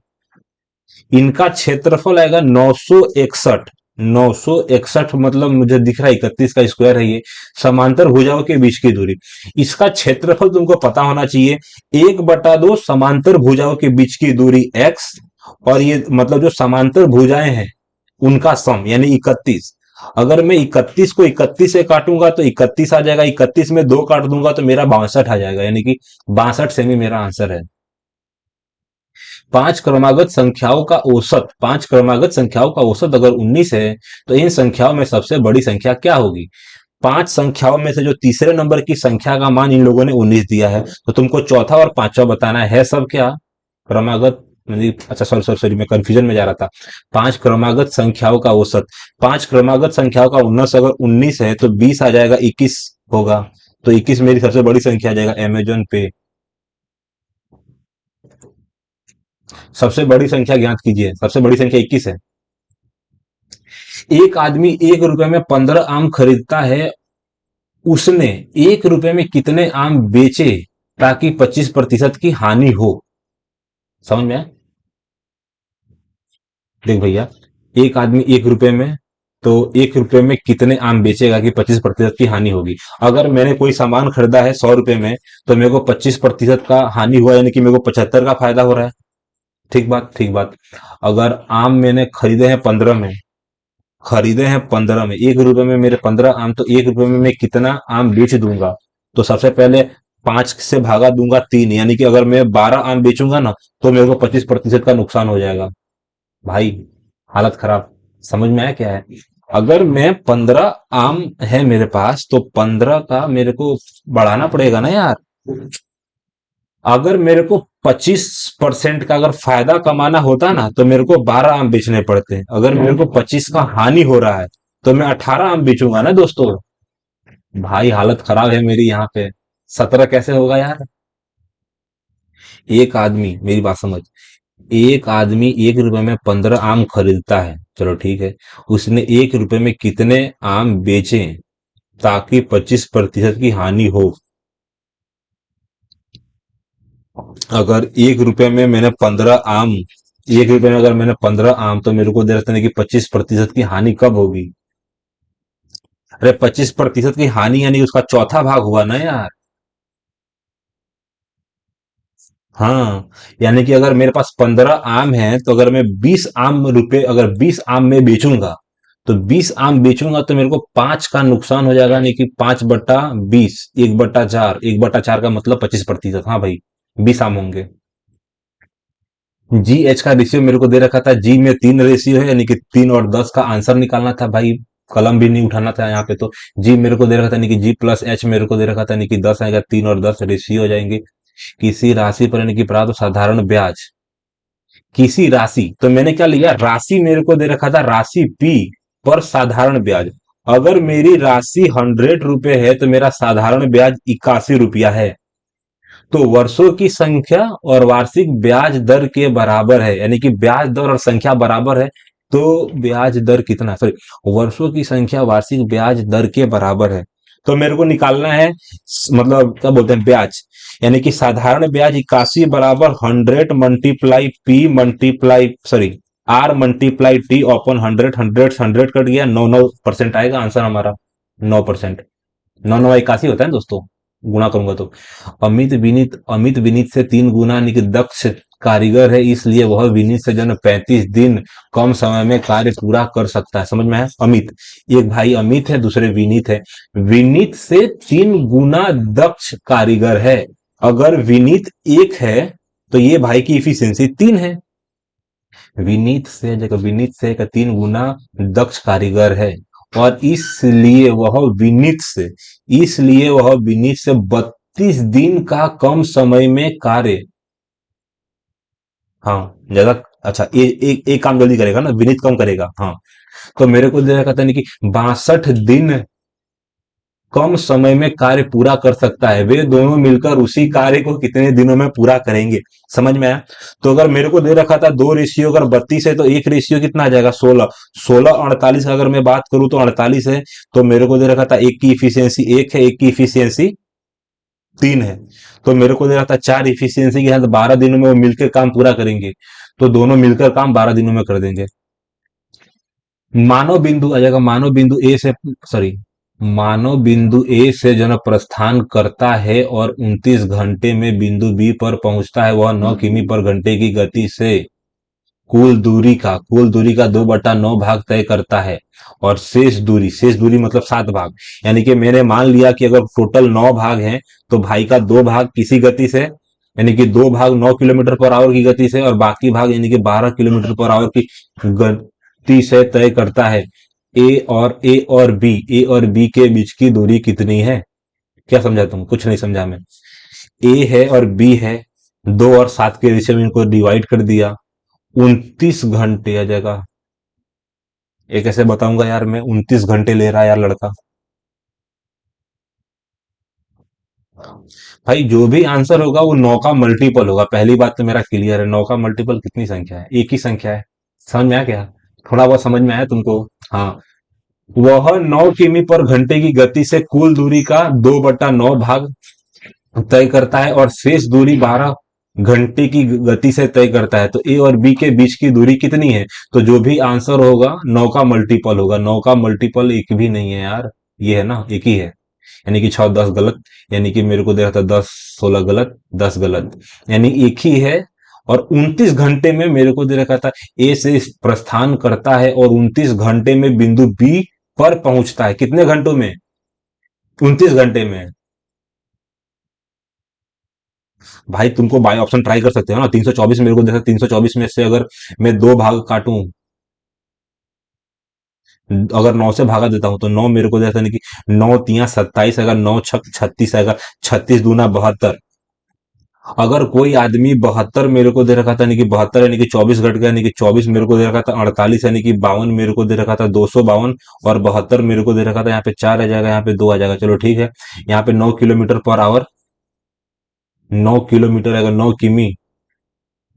इनका क्षेत्रफल आएगा 961। 961 मतलब मुझे दिख रहा है 31 का स्क्वायर है ये। समांतर भुजाओं के बीच की दूरी, इसका क्षेत्रफल तुमको पता होना चाहिए। 1/2 समांतर भुजाओं के बीच की दूरी x, और ये मतलब जो समांतर भुजाएं हैं उनका सम यानी 31। अगर मैं 31 को 31 से काटूंगा तो 31 आ जाएगा, 31 में 2 काट दूंगा तो मेरा 62 आ जाएगा, यानी कि 62 सेमी मेरा आंसर है। पांच क्रमागत संख्याओं का औसत अगर 19 है तो इन संख्याओं में सबसे बड़ी संख्या क्या होगी? 5 संख्याओं में से जो तीसरे नंबर की संख्या का मान इन लोगों ने 19 दिया है, तो तुमको चौथा और पांचवा बताना है सब क्या? क्रमागत, अच्छा सॉरी सॉरी सॉरी, मैं कंफ्यूजन में जा रहा था। 5 क्रमागत संख्याओं का औसत, 5 क्रमागत संख्याओं का उन्नस अगर 19 है तो 20 आ जाएगा, 21 होगा, तो 21 मेरी सबसे बड़ी संख्या आ जाएगा। अमेजोन पे सबसे बड़ी संख्या ज्ञात कीजिए, सबसे बड़ी संख्या 21 है। एक आदमी 1 रुपए में 15 आम खरीदता है, उसने 1 रुपए में कितने आम बेचे ताकि 25% की हानि हो? समझ में आया? देख भैया, एक आदमी 1 रुपए में, तो 1 रुपए में कितने आम बेचेगा कि 25% की हानि होगी? अगर मैंने कोई सामान खरीदा है 100 रुपए में, तो मेरे को 25% का हानि हुआ, यानी कि मेरे को 75 का फायदा हो रहा है। ठीक बात, ठीक बात। अगर आम मैंने खरीदे हैं 15 में, 1 रुपए में मेरे 15 आम, तो 1 रुपए में मैं कितना आम बेच दूंगा? तो सबसे पहले 5 से भागा दूंगा 3, यानी कि अगर मैं 12 आम बेचूंगा ना तो मेरे को 25% का नुकसान हो जाएगा। भाई हालत खराब। समझ में आया क्या है? अगर मैं 15 आम है मेरे पास तो 15 का मेरे को बढ़ाना पड़ेगा ना यार। अगर मेरे को 25% का अगर फायदा कमाना होता ना तो मेरे को 12 आम बेचने पड़ते। अगर मेरे को 25 का हानि हो रहा है तो मैं 18 आम बेचूंगा ना दोस्तों। भाई हालत खराब है मेरी यहाँ पे। 17 कैसे होगा यार? एक आदमी, मेरी बात समझ, एक आदमी 1 रुपए में 15 आम खरीदता है, चलो ठीक है, उसने 1 रुपए में कितने आम बेचे ताकि 25% की हानि हो? अगर 1 रुपए में मैंने 15 आम, 1 रुपए में अगर मैंने 15 आम, तो मेरे को दे रखते हैं कि 25% की हानि कब होगी? अरे 25% की हानि यानी उसका चौथा भाग हुआ ना यार। हाँ, यानी कि अगर मेरे पास 15 आम है तो अगर मैं 20 आम अगर 20 आम में बेचूंगा, तो 20 आम बेचूंगा तो मेरे को 5 का नुकसान हो जाएगा, यानी कि 5/20, 1/4, 1/4 का मतलब 25%। हाँ भाई, 20 आम होंगे। जी एच का रेशियो मेरे को दे रखा था, जी में 3 रेशियो है, यानी कि 3 और 10 का आंसर निकालना था भाई। कलम भी नहीं उठाना था यहाँ पे तो। जी मेरे को दे रखा था, यानी कि जी प्लस एच मेरे को दे रखा था, यानी कि 10 आएगा, 3 और 10 रेशियो हो जाएंगे। किसी राशि पर यानी कि प्राप्त साधारण ब्याज, किसी राशि, तो मैंने क्या लिया, राशि मेरे को दे रखा था, राशि पी पर साधारण ब्याज। अगर मेरी राशि 100 रुपए है तो मेरा साधारण ब्याज 81 रुपया है। तो वर्षों की संख्या और वार्षिक ब्याज दर के बराबर है, यानी कि ब्याज दर और संख्या बराबर है। तो ब्याज दर कितना, सॉरी, वर्षों की संख्या वार्षिक ब्याज दर के बराबर है। तो मेरे को निकालना है, मतलब क्या बोलते हैं, ब्याज, यानी कि साधारण ब्याज 81 बराबर 100 multiply P multiply, sorry, R×T/100, 100 cut गया, 9% आएगा आंसर हमारा। 9%, 9×9 = 81 होता है ना दोस्तों, गुणा करूंगा तो। अमित विनीत से 3 गुना, यानी कि दक्ष कारीगर है, इसलिए वह विनीत से जो है 35 दिन कम समय में कार्य पूरा कर सकता है। समझ में आया? अमित, एक भाई अमित है, दूसरे विनीत है। विनीत से 3 गुना दक्ष कारीगर है। अगर विनीत एक है तो ये भाई की इफिशियंसी 3 है। विनीत से 3 गुना दक्ष कारीगर है, और इसलिए वह विनीत से 32 दिन का कम समय में कार्य, हाँ, ज्यादा, अच्छा, एक काम जल्दी करेगा ना, विनीत कम करेगा, हाँ। तो मेरे को दे रखा था नहीं कि 62 दिन कम समय में कार्य पूरा कर सकता है। वे दोनों मिलकर उसी कार्य को कितने दिनों में पूरा करेंगे? समझ में आया? तो अगर मेरे को दे रखा था 2 रेशियो, अगर 32 है तो एक रेशियो कितना आ जाएगा, 16। 16 48 का अगर मैं बात करूं तो 48 है। तो मेरे को दे रखा था एक की इफिशियंसी 1 है, एक की इफिशियंसी 3 है। तो मेरे को दे रहा था 4 इफिशियंसी के साथ 12 दिनों में वो मिलकर काम पूरा करेंगे। तो दोनों मिलकर काम 12 दिनों में कर देंगे। मानव बिंदु आ जाएगा, मानव बिंदु ए से, सॉरी, मानव बिंदु ए से जो है ना प्रस्थान करता है और 29 घंटे में बिंदु बी पर पहुंचता है, वह 9 किमी पर घंटे की गति से कुल दूरी का 2/9 भाग तय करता है। और शेष दूरी मतलब 7 भाग, यानी कि मैंने मान लिया कि अगर टोटल 9 भाग हैं, तो भाई का 2 भाग किसी गति से, यानी कि 2 भाग 9 किलोमीटर पर आवर की गति से, और बाकी भाग यानी कि 12 किलोमीटर पर आवर की गति से तय करता है। ए और बी के बीच की दूरी कितनी है? क्या समझा तुम? कुछ नहीं समझा मैं। ए है और बी है, 2 और 7 के रेशियो में इनको डिवाइड कर दिया, 29 घंटे आ जाएगा। ये कैसे बताऊंगा यार मैं, 29 घंटे ले रहा है यार लड़का। भाई जो भी आंसर होगा वो 9 का मल्टीपल होगा, पहली बात तो मेरा क्लियर है। 9 का मल्टीपल कितनी संख्या है? एक ही संख्या है। समझ में आया क्या? थोड़ा बहुत समझ में आया तुमको? हाँ। वह 9 किमी पर घंटे की गति से कुल दूरी का 2/9 भाग तय करता है, और शेष दूरी 12 घंटे की गति से तय करता है। तो ए और बी के बीच की दूरी कितनी है? तो जो भी आंसर होगा 9 का मल्टीपल होगा। 9 का मल्टीपल एक भी नहीं है यार, ये है ना, एक ही है। यानी कि 6 10 गलत, यानी कि मेरे को दे रहा था 10 16 गलत, 10 गलत, यानी एक ही है। और 29 घंटे में मेरे को दे रखा था, ए से प्रस्थान करता है और 29 घंटे में बिंदु बी पर पहुंचता है। कितने घंटों में? 29 घंटे में। भाई तुमको बाय ऑप्शन ट्राई कर सकते हो ना, 324 मेरे को देखा, 324 में से अगर मैं 2 भाग काटूं, अगर 9 से भागा देता हूं तो 9 मेरे को देता, नहीं कि 9 3 27 अगर 9 6 36 आएगा, 36 दूना 72। अगर कोई आदमी 72 मेरे को दे रखा था, यानी कि 72 यानी कि 24 घट गया, यानी कि 24 मेरे को दे रखा था, 48 यानी कि 52 मेरे को दे रखा था, 252, और 72 मेरे को दे रखा था, यहाँ पे 4 आ जाएगा, यहाँ पे 2 आ जाएगा, चलो ठीक है। यहाँ पे 9 किलोमीटर पर आवर, 9 किलोमीटर अगर 9 किमी,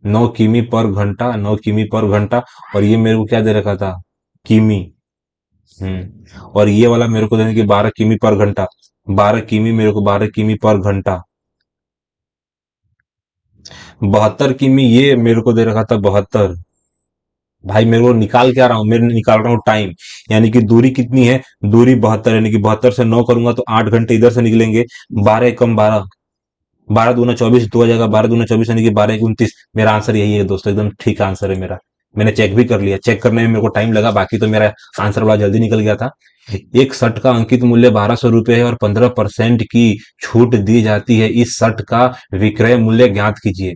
9 किमी पर घंटा, 9 किमी पर घंटा। और ये मेरे को क्या दे रखा था? किमी। और ये वाला मेरे को देने की 12 किमी पर घंटा, 12 किमी, मेरे को 12 किमी पर घंटा। 72 किमी ये मेरे को दे रखा था, 72। भाई मेरे को निकाल क्या रहा हूँ, मैं निकाल रहा हूँ टाइम। यानी कि दूरी कितनी है, दूरी 72, यानी कि 72 से 9 करूंगा तो 8 घंटे इधर से निकलेंगे। 12 कम 12, 12 दूना 24 दो आ जाएगा, 12 दूना 24 यानी कि 12 1 29। मेरा आंसर यही है दोस्तों, एकदम ठीक आंसर है मेरा। मैंने चेक भी कर लिया, चेक करने में मेरे को टाइम लगा, बाकी तो मेरा आंसर बड़ा जल्दी निकल गया था। एक शर्ट का अंकित मूल्य 1200 रुपये है और 15% की छूट दी जाती है, इस शर्ट का विक्रय मूल्य ज्ञात कीजिए।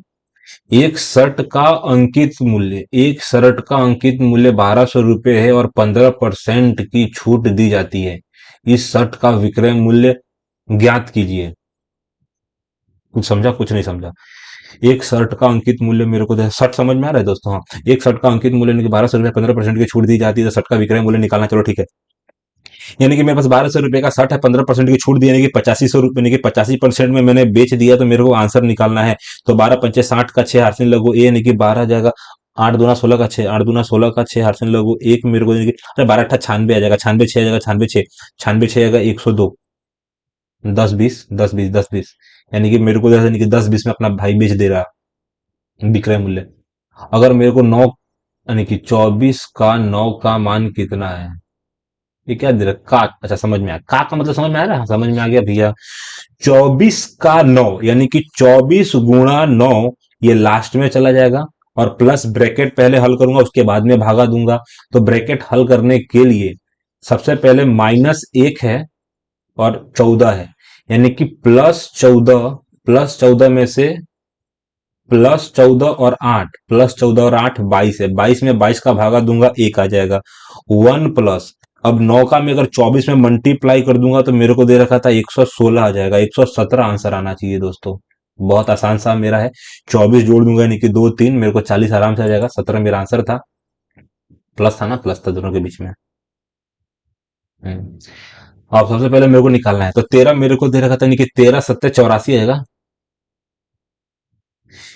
एक शर्ट का अंकित मूल्य 1200 रुपये है और 15% की छूट दी जाती है, इस शर्ट का विक्रय मूल्य ज्ञात कीजिए। कुछ समझा, कुछ नहीं समझा। एक शर्ट का अंकित मूल्य मेरे को शर्ट समझ में आ रहा है दोस्तों? हाँ, एक शर्ट का अंकित मूल्य यानी कि 1200 रुपये, 15% की छूट दी जाती है, तो शर्ट का विक्रय मूल्य निकालना, चलो ठीक है। यानी कि मेरे पास 1200 रुपये का शर्ट है, 15% की छूट दी, यानी कि 8500 रुपये, यानी कि 85% में मैंने बेच दिया, तो मेरे को आंसर निकालना है। तो 12 पंचे 60 का 6 हार्सिन लगो ए, यानी कि 12 जाएगा। 8 दूना 16 का 6, 8 दूना 16 का 6 हार्सिन लगो एक, मेरे को यानी कि अरे 12 अट्ठा 96 आ जाएगा, 96 6 आ जाएगा, 96 6, 96 6 आएगा 102। 10 20 10 20 10 20, यानी कि मेरे को यानी कि 10 20 में अपना भाई बेच दे रहा विक्रय मूल्य। अगर मेरे को 9, यानी कि 24 का 9 का मान कितना है, ये क्या दे रहा का, अच्छा समझ में आया, का मतलब समझ में आ रहा है, समझ में आ गया भैया। 24 का 9 यानी कि 24 गुणा 9, ये लास्ट में चला जाएगा, और प्लस ब्रैकेट पहले हल करूंगा, उसके बाद में भागा दूंगा। तो ब्रैकेट हल करने के लिए सबसे पहले -1 है और 14 है, यानी कि +14 में से +14 और 8, +14 और 8 22 है, 22 में 22 का भागा दूंगा, एक आ जाएगा। 1 प्लस, अब 9 का मैं अगर 24 में मल्टीप्लाई कर दूंगा तो मेरे को दे रखा था 116 आ जाएगा, 117 आंसर आना चाहिए दोस्तों। बहुत आसान सा मेरा है। 24 जोड़ दूंगा यानी कि 2 3, मेरे को 40 आराम से आ जाएगा, 17 मेरा आंसर था। प्लस था ना, प्लस था दोनों के बीच में। अब सबसे पहले मेरे को निकालना है, तो 13 मेरे को दे रखा था, यानी कि 13 7 84 आएगा।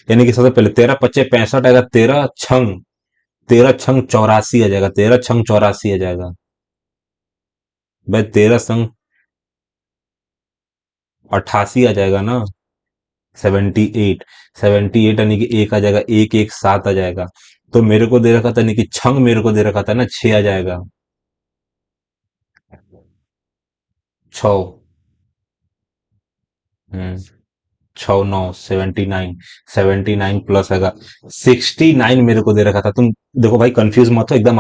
यानी कि सबसे पहले 13 5 65 आएगा, 13 छंग 84 आ जाएगा, 13 छंग 84 आ जाएगा। भाई 13 संग 88 आ जाएगा ना। 78, 78 यानी कि एक आ जाएगा, 1 1 7 आ जाएगा। तो मेरे को दे रखा था, यानी कि छंग मेरे को दे रखा था ना, 6 आ जाएगा। 6। हम्म 6 9 79, 79 प्लस आएगा 69, मेरे को दे रखा था। तुम देखो भाई, कंफ्यूज मत हो, एकदम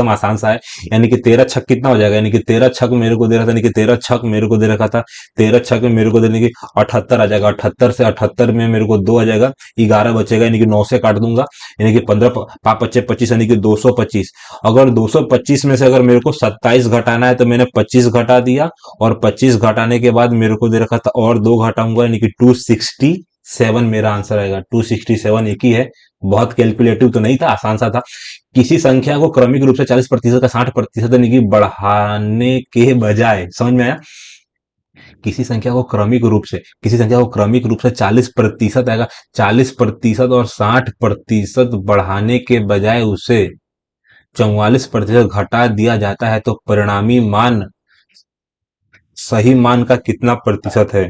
आसान सा है। यानी कि 13 छक कितना हो जाएगा, यानी कि 13 छक मेरे को दे रखा था, यानी कि 13 छक मेरे को दे रखा था, 13 छक में मेरे को देने की 78 आ जाएगा, 78 से 78 में मेरे को 2 आ जाएगा, 11 बचेगा, यानी कि 9 से काट दूंगा, यानी कि 15 5 पच्चे 25, यानी कि 225। अगर 225 में से अगर मेरे को 27 घटाना है तो मैंने 25 घटा दिया, और 25 घटाने के बाद मेरे को दे रखा था और 2 घटाऊंगा, यानी कि 267 मेरा आंसर आएगा। 267 एक ही है, बहुत कैलकुलेटिव तो नहीं था, आसान सा था। किसी संख्या को क्रमिक रूप से 40% का 60% यानी कि बढ़ाने के बजाय, समझ में आया? किसी संख्या को क्रमिक रूप से 40% आएगा, 40% और 60% बढ़ाने के बजाय उसे 44% घटा दिया जाता है, तो परिणामी मान सही मान का कितना प्रतिशत है?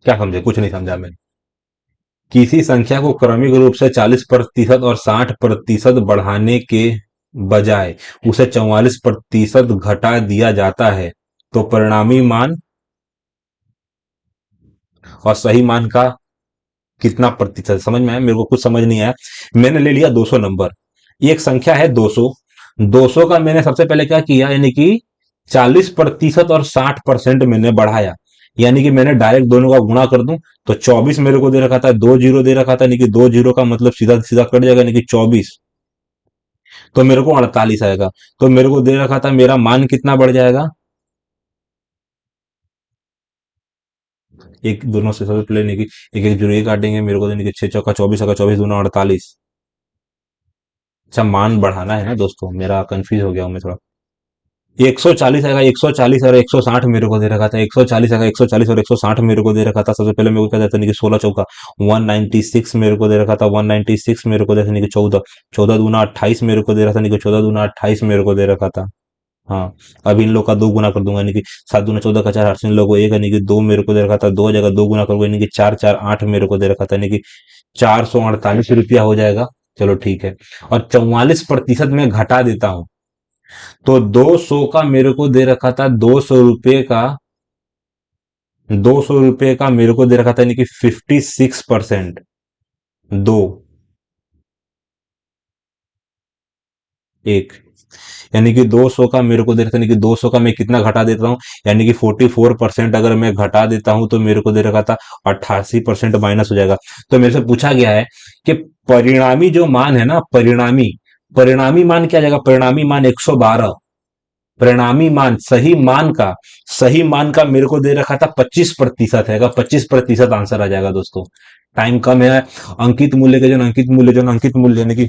क्या समझे, कुछ नहीं समझा मैं। किसी संख्या को क्रमिक रूप से 40% और 60% बढ़ाने के बजाय उसे 44% घटा दिया जाता है, तो परिणामी मान और सही मान का कितना प्रतिशत, समझ में आया? मेरे को कुछ समझ नहीं आया। मैंने ले लिया 200 नंबर, एक संख्या है 200, 200 का मैंने सबसे पहले क्या किया, यानी कि 40% और 60% मैंने बढ़ाया, यानी कि मैंने डायरेक्ट दोनों का गुणा कर दूं, तो 24 मेरे को दे रखा था, 2 जीरो दे रखा था, यानी कि 2 जीरो का मतलब सीधा सीधा कट जाएगा, यानी कि 24, तो मेरे को 48 आएगा। तो मेरे को दे रखा था, मेरा मान कितना बढ़ जाएगा, एक दोनों से सबसे पहले यानी कि एक एक जीरो ये काटेंगे, मेरे को यानी कि 6 चौका 24 होगा, 24 दूना 48। अच्छा, मान बढ़ाना है ना दोस्तों, मेरा कंफ्यूज हो गया हूं मैं थोड़ा। 140 आएगा, 140 और 160 मेरे को दे रखा था, 140 आएगा, 140 और 160 मेरे को दे रखा था। सबसे पहले मेरे को क्या देता नहीं कि 16 चौका 196 मेरे को दे रखा था, 196 मेरे को देता नहीं कि 14, 14 दूना 28 मेरे को दे रहा था, नहीं कि 14 दूना 28 मेरे को दे रखा था। हाँ, अब इन लोग का दो गुना कर दूंगा, यानी कि 7 दूना 14 का 4, 8 से इन लोगों को एक, यानी कि 2 मेरे को दे रखा था, 2 जगह 2 गुना करूंगा, यानी कि 4 4 8 मेरे को दे रखा था, यानी कि 448 रुपया हो जाएगा। चलो ठीक है। और 44% में घटा देता हूं, तो 200 का मेरे को दे रखा था, 200 रुपये का, 200 रुपये का मेरे को दे रखा था, यानी कि 56%। दो, एक, यानी कि 200 का मेरे को दे रखा था, यानी कि 200 का मैं कितना घटा देता हूँ, यानी कि 44% अगर मैं घटा देता हूं तो मेरे को दे रखा था 88% माइनस हो जाएगा। तो मेरे से पूछा गया है कि परिणामी जो मान है ना, परिणामी, परिणामी मान क्या आ जाएगा, परिणामी मान 112, परिणामी मान सही मान का मेरे को दे रखा था 25% है, 25% आंसर आ जाएगा दोस्तों। टाइम कम है। अंकित मूल्य के जो अंकित मूल्य यानी कि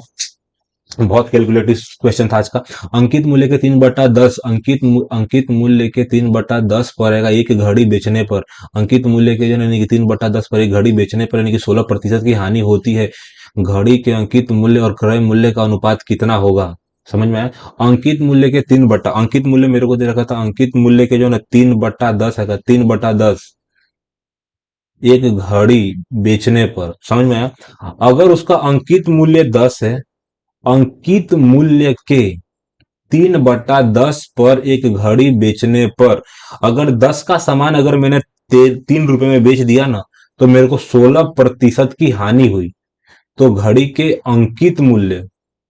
बहुत कैलकुलेटिव क्वेश्चन था आज का। अंकित मूल्य के 3/10, अंकित मूल्य के 3/10 पर आएगा एक घड़ी बेचने पर, अंकित मूल्य के जो यानी कि 3/10 पर एक घड़ी बेचने पर यानी कि 16% की हानि होती है। घड़ी के अंकित मूल्य और क्रय मूल्य का अनुपात कितना होगा, समझ में आया। अंकित मूल्य मेरे को दे रखा था, अंकित मूल्य के जो ना 3/10 है, 3/10 एक घड़ी बेचने पर, समझ में आया। अगर उसका अंकित मूल्य 10 है, अंकित मूल्य के 3/10 पर एक घड़ी बेचने पर, अगर 10 का सामान अगर मैंने 3 रुपए में बेच दिया ना, तो मेरे को 16% की हानि हुई। तो घड़ी के अंकित मूल्य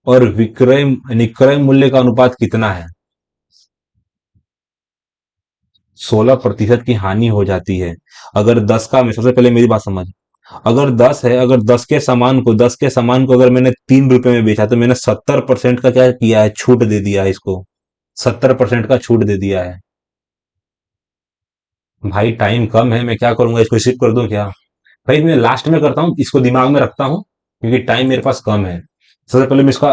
और विक्रय यानी क्रय मूल्य का अनुपात कितना है, 16% की हानि हो जाती है। अगर 10 का, मैं सबसे पहले मेरी बात समझ, अगर 10 है, अगर 10 के सामान को अगर मैंने 3 रुपए में बेचा, तो मैंने 70% का क्या किया है, छूट दे दिया है इसको, 70% का छूट दे दिया है। भाई टाइम कम है, मैं क्या करूंगा, इसको स्किप कर दूं क्या। भाई मैं लास्ट में करता हूँ, इसको दिमाग में रखता हूँ, क्योंकि टाइम मेरे पास कम है। सबसे पहले मैं इसका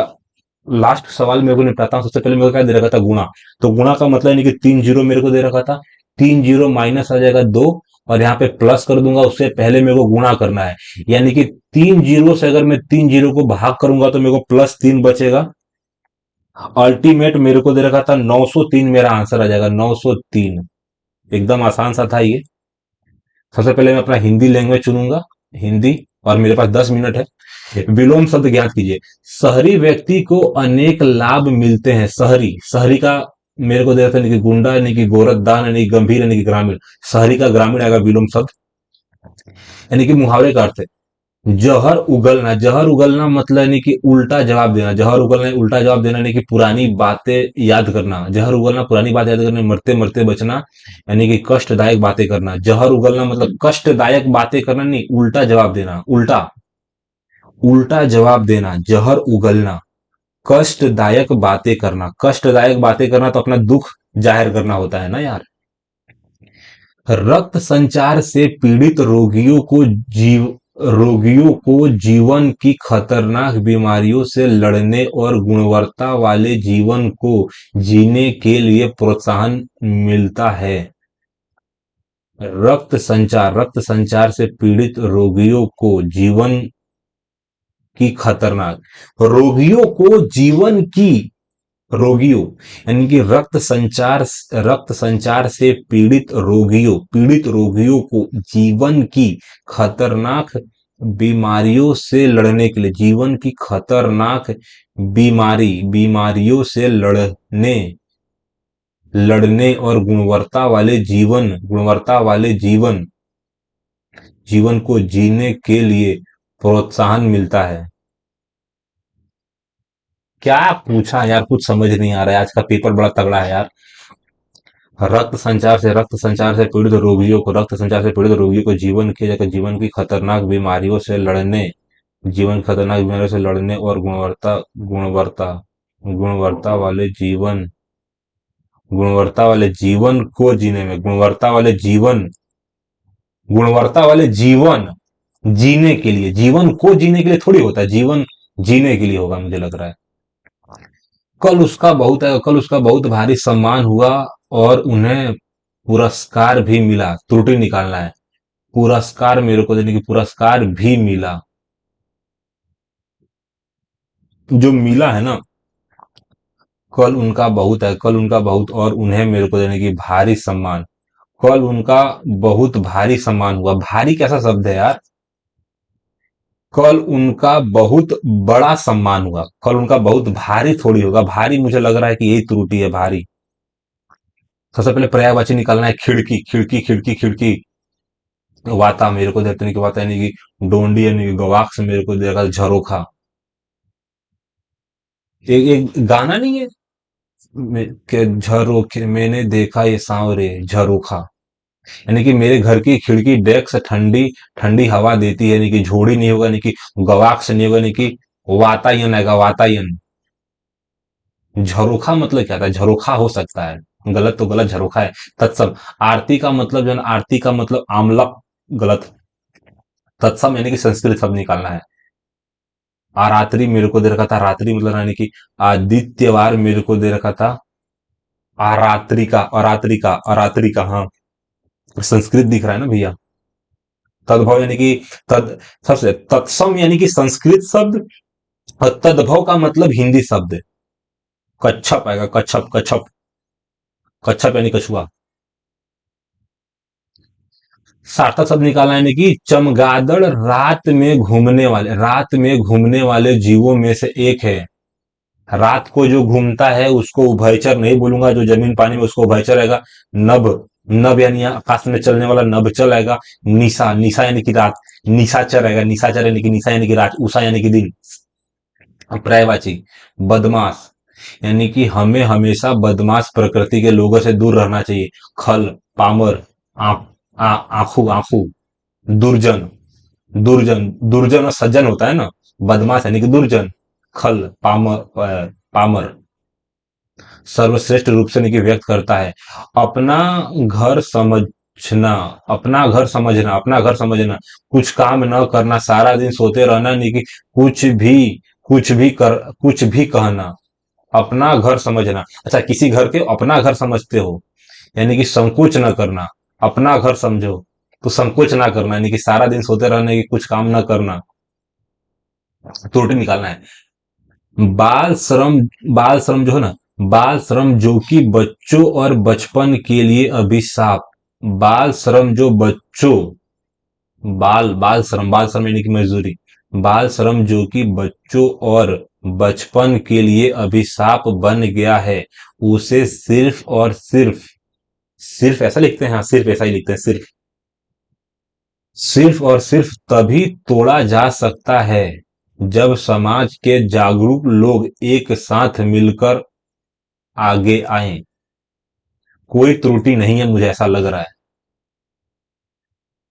लास्ट सवाल मेरे को निपटाता हूँ। सबसे पहले मेरे को क्या दे रखा था, गुणा। तो गुणा का मतलब नहीं कि 3 जीरो मेरे को दे रखा था, 3 जीरो माइनस आ जाएगा 2, और यहाँ पे प्लस कर दूंगा, उससे पहले मेरे को गुणा करना है। यानी कि 3 जीरो से अगर मैं 3 जीरो को भाग करूंगा तो मेरे को +3 बचेगा। अल्टीमेट मेरे को दे रखा था 903, मेरा आंसर आ जाएगा 903। एकदम आसान सा था ये। सबसे पहले मैं अपना हिंदी लैंग्वेज चुनूंगा, हिंदी, और मेरे पास 10 मिनट है। विलोम शब्द ज्ञात कीजिए। शहरी व्यक्ति को अनेक लाभ मिलते हैं। शहरी, शहरी का मेरे को देता है कि गुंडा यानी कि गोरखदान यानी कि गंभीर यानी कि ग्रामीण, शहरी का ग्रामीण आएगा विलोम शब्द। यानी कि मुहावरे का अर्थ है जहर उगलना। जहर उगलना मतलब यानी कि उल्टा जवाब देना। जहर उगलना उल्टा जवाब देना यानी कि पुरानी बातें याद करना। जहर उगलना पुरानी बात याद करना, मरते मरते बचना यानी कि कष्टदायक बातें करना। जहर उगलना मतलब कष्टदायक बातें करना नहीं, उल्टा जवाब देना, उल्टा, उल्टा जवाब देना, जहर उगलना। कष्टदायक बातें करना, कष्टदायक बातें करना तो अपना दुख जाहिर करना होता है ना यार। रक्त संचार से पीड़ित रोगियों को जीवन की खतरनाक बीमारियों से लड़ने और गुणवत्ता वाले जीवन को जीने के लिए प्रोत्साहन मिलता है। रक्त संचार से पीड़ित रोगियों को जीवन की खतरनाक, रोगियों को जीवन की, रोगियों यानी कि रक्त संचार से पीड़ित रोगियों को जीवन की खतरनाक बीमारियों से लड़ने के लिए, जीवन की खतरनाक बीमारियों से लड़ने लड़ने और गुणवत्ता वाले जीवन को जीने के लिए प्रोत्साहन मिलता है। क्या पूछा यार, कुछ समझ नहीं आ रहा है, आज का पेपर बड़ा तगड़ा है यार। रक्त संचार से पीड़ित रोगियों को जीवन की खतरनाक बीमारियों से लड़ने, और गुणवत्ता गुणवत्ता वाले जीवन गुणवत्ता वाले जीवन को जीने में, गुणवत्ता वाले जीवन जीने के लिए, जीवन को जीने के लिए थोड़ी होता है, जीवन जीने के लिए होगा मुझे लग रहा है। कल उसका बहुत भारी सम्मान हुआ और उन्हें पुरस्कार भी मिला। त्रुटि निकालना है, पुरस्कार मेरे को देने की, पुरस्कार भी मिला, जो मिला है ना। कल उनका बहुत और उन्हें मेरे को देने की भारी सम्मान। कल उनका बहुत भारी सम्मान हुआ। भारी कैसा शब्द है यार, कल उनका बहुत बड़ा सम्मान हुआ, कल उनका बहुत भारी थोड़ी होगा, भारी मुझे लग रहा है कि यही त्रुटि है, भारी। सबसे पहले पर्यायवाची निकालना है, खिड़की खिड़की खिड़की खिड़की। वाता मेरे को देते नहीं कि वाता, यानी कि डोंडी, यानी कि गवाक्स मेरे को देगा झरोखा। एक गाना नहीं है, के झरोखे मैंने देखा ये सांवरे झरोखा, यानी कि मेरे घर की खिड़की डेस्क ठंडी ठंडी हवा देती है, यानी कि झोड़ी नहीं होगा, यानी कि गवाक्स नहीं होगा, यानी कि वातायन आएगा, वातायन। झरोखा मतलब क्या था, झरोखा हो सकता है, गलत तो गलत, झरोखा है। तत्सम, आरती का मतलब जो है ना, आरती का मतलब आमला, गलत। तत्सम यानी कि संस्कृत शब्द निकालना है। आरात्रि मेरे को दे रखा था, रात्रि मतलब यानी कि आदित्यवार मेरे को दे रखा था, आरात्रिका अरात्रिका अरात्रिका, हाँ। संस्कृत दिख रहा है ना भैया। तद्भव यानी कि तद, सबसे तत्सम यानी कि संस्कृत शब्द, और तद्भव का मतलब हिंदी शब्द। कच्छप आएगा, कच्छप कच्छप। कच्छप यानी कछुआ। सार्थक शब्द निकालना है, यानी कि चमगादड़ रात में घूमने वाले जीवों में से एक है। रात को जो घूमता है उसको उभयचर नहीं बोलूंगा, जो जमीन पानी में उसको उभयचर आएगा। नभ, नभ यानी आकाश में चलने वाला नभचल आएगा। निशा, निशा यानी कि रात, निशाचर आएगा, निशाचर यानी कि निशा यानी कि रात, उषा यानी कि दिन। पर्यायवाची, बदमाश, यानी कि हमें हमेशा बदमाश प्रकृति के लोगों से दूर रहना चाहिए। खल, पामर, आंखू आंखू। दुर्जन, दुर्जन, दुर्जन और सज्जन होता है ना, बदमाश यानी कि दुर्जन। खल, पामर, पामर सर्वश्रेष्ठ रूप से नहीं व्यक्त करता है। अपना घर समझना, अपना घर समझना, अपना घर समझना, कुछ काम न करना, सारा दिन सोते रहना, नहीं कि कुछ भी, कुछ भी कहना। अपना घर समझना, अच्छा किसी घर के अपना घर समझते हो, यानी कि संकोच न करना। अपना घर समझो तो संकोच ना करना, यानी कि सारा दिन सोते रहना कि कुछ काम न करना। त्रुटि निकालना है। बाल श्रम, बाल श्रम जो है ना, बाल श्रम जो कि बच्चों और बचपन के लिए अभिशाप। बाल श्रम जो बच्चों, बाल श्रम यानी कि मजदूरी। बाल श्रम जो कि बच्चों और बचपन के लिए अभिशाप बन गया है, उसे सिर्फ और सिर्फ, सिर्फ ऐसा लिखते हैं, हाँ सिर्फ ऐसा ही लिखते हैं, सिर्फ, सिर्फ और सिर्फ तभी तोड़ा जा सकता है जब समाज के जागरूक लोग एक साथ मिलकर आगे आए। कोई त्रुटि नहीं है, मुझे ऐसा लग रहा है।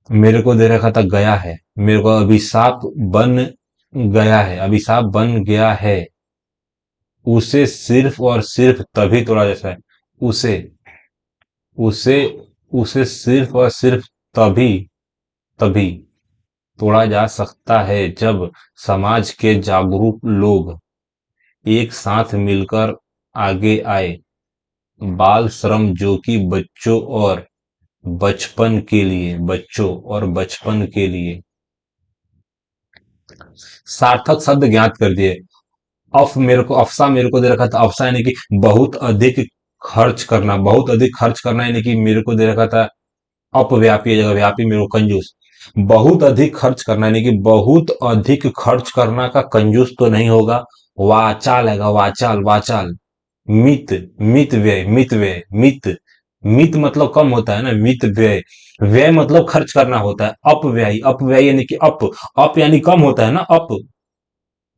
मेरे को दे रखा था गया है, मेरे को अभिशाप बन गया है, अभिशाप बन गया है। उसे सिर्फ और सिर्फ तभी तोड़ा जैसा है, उसे, उसे, उसे सिर्फ और सिर्फ तभी, तभी तोड़ा जा सकता है जब समाज के जागरूक लोग एक साथ मिलकर आगे आए। बाल श्रम जो कि बच्चों और बचपन के लिए, बच्चों और बचपन के लिए। सार्थक शब्द ज्ञात कर दिए। अफ मेरे को, अफसा मेरे को दे रखा था, अफसा यानी कि बहुत अधिक खर्च करना, बहुत अधिक खर्च करना, यानी कि मेरे को दे रखा था अपव्यापी जगह व्यापी, मेरे को कंजूस। बहुत अधिक खर्च करना यानी कि बहुत अधिक खर्च करना का कंजूस तो नहीं होगा। वाचाल आएगा, वाचाल वाचाल। मित, मित व्यय, मित व्यय, मित, मित मतलब कम होता है ना, मित व्यय, व्यय मतलब खर्च करना होता है। अपव्ययी, अपव्ययी यानी कि अप यानी कम होता है ना,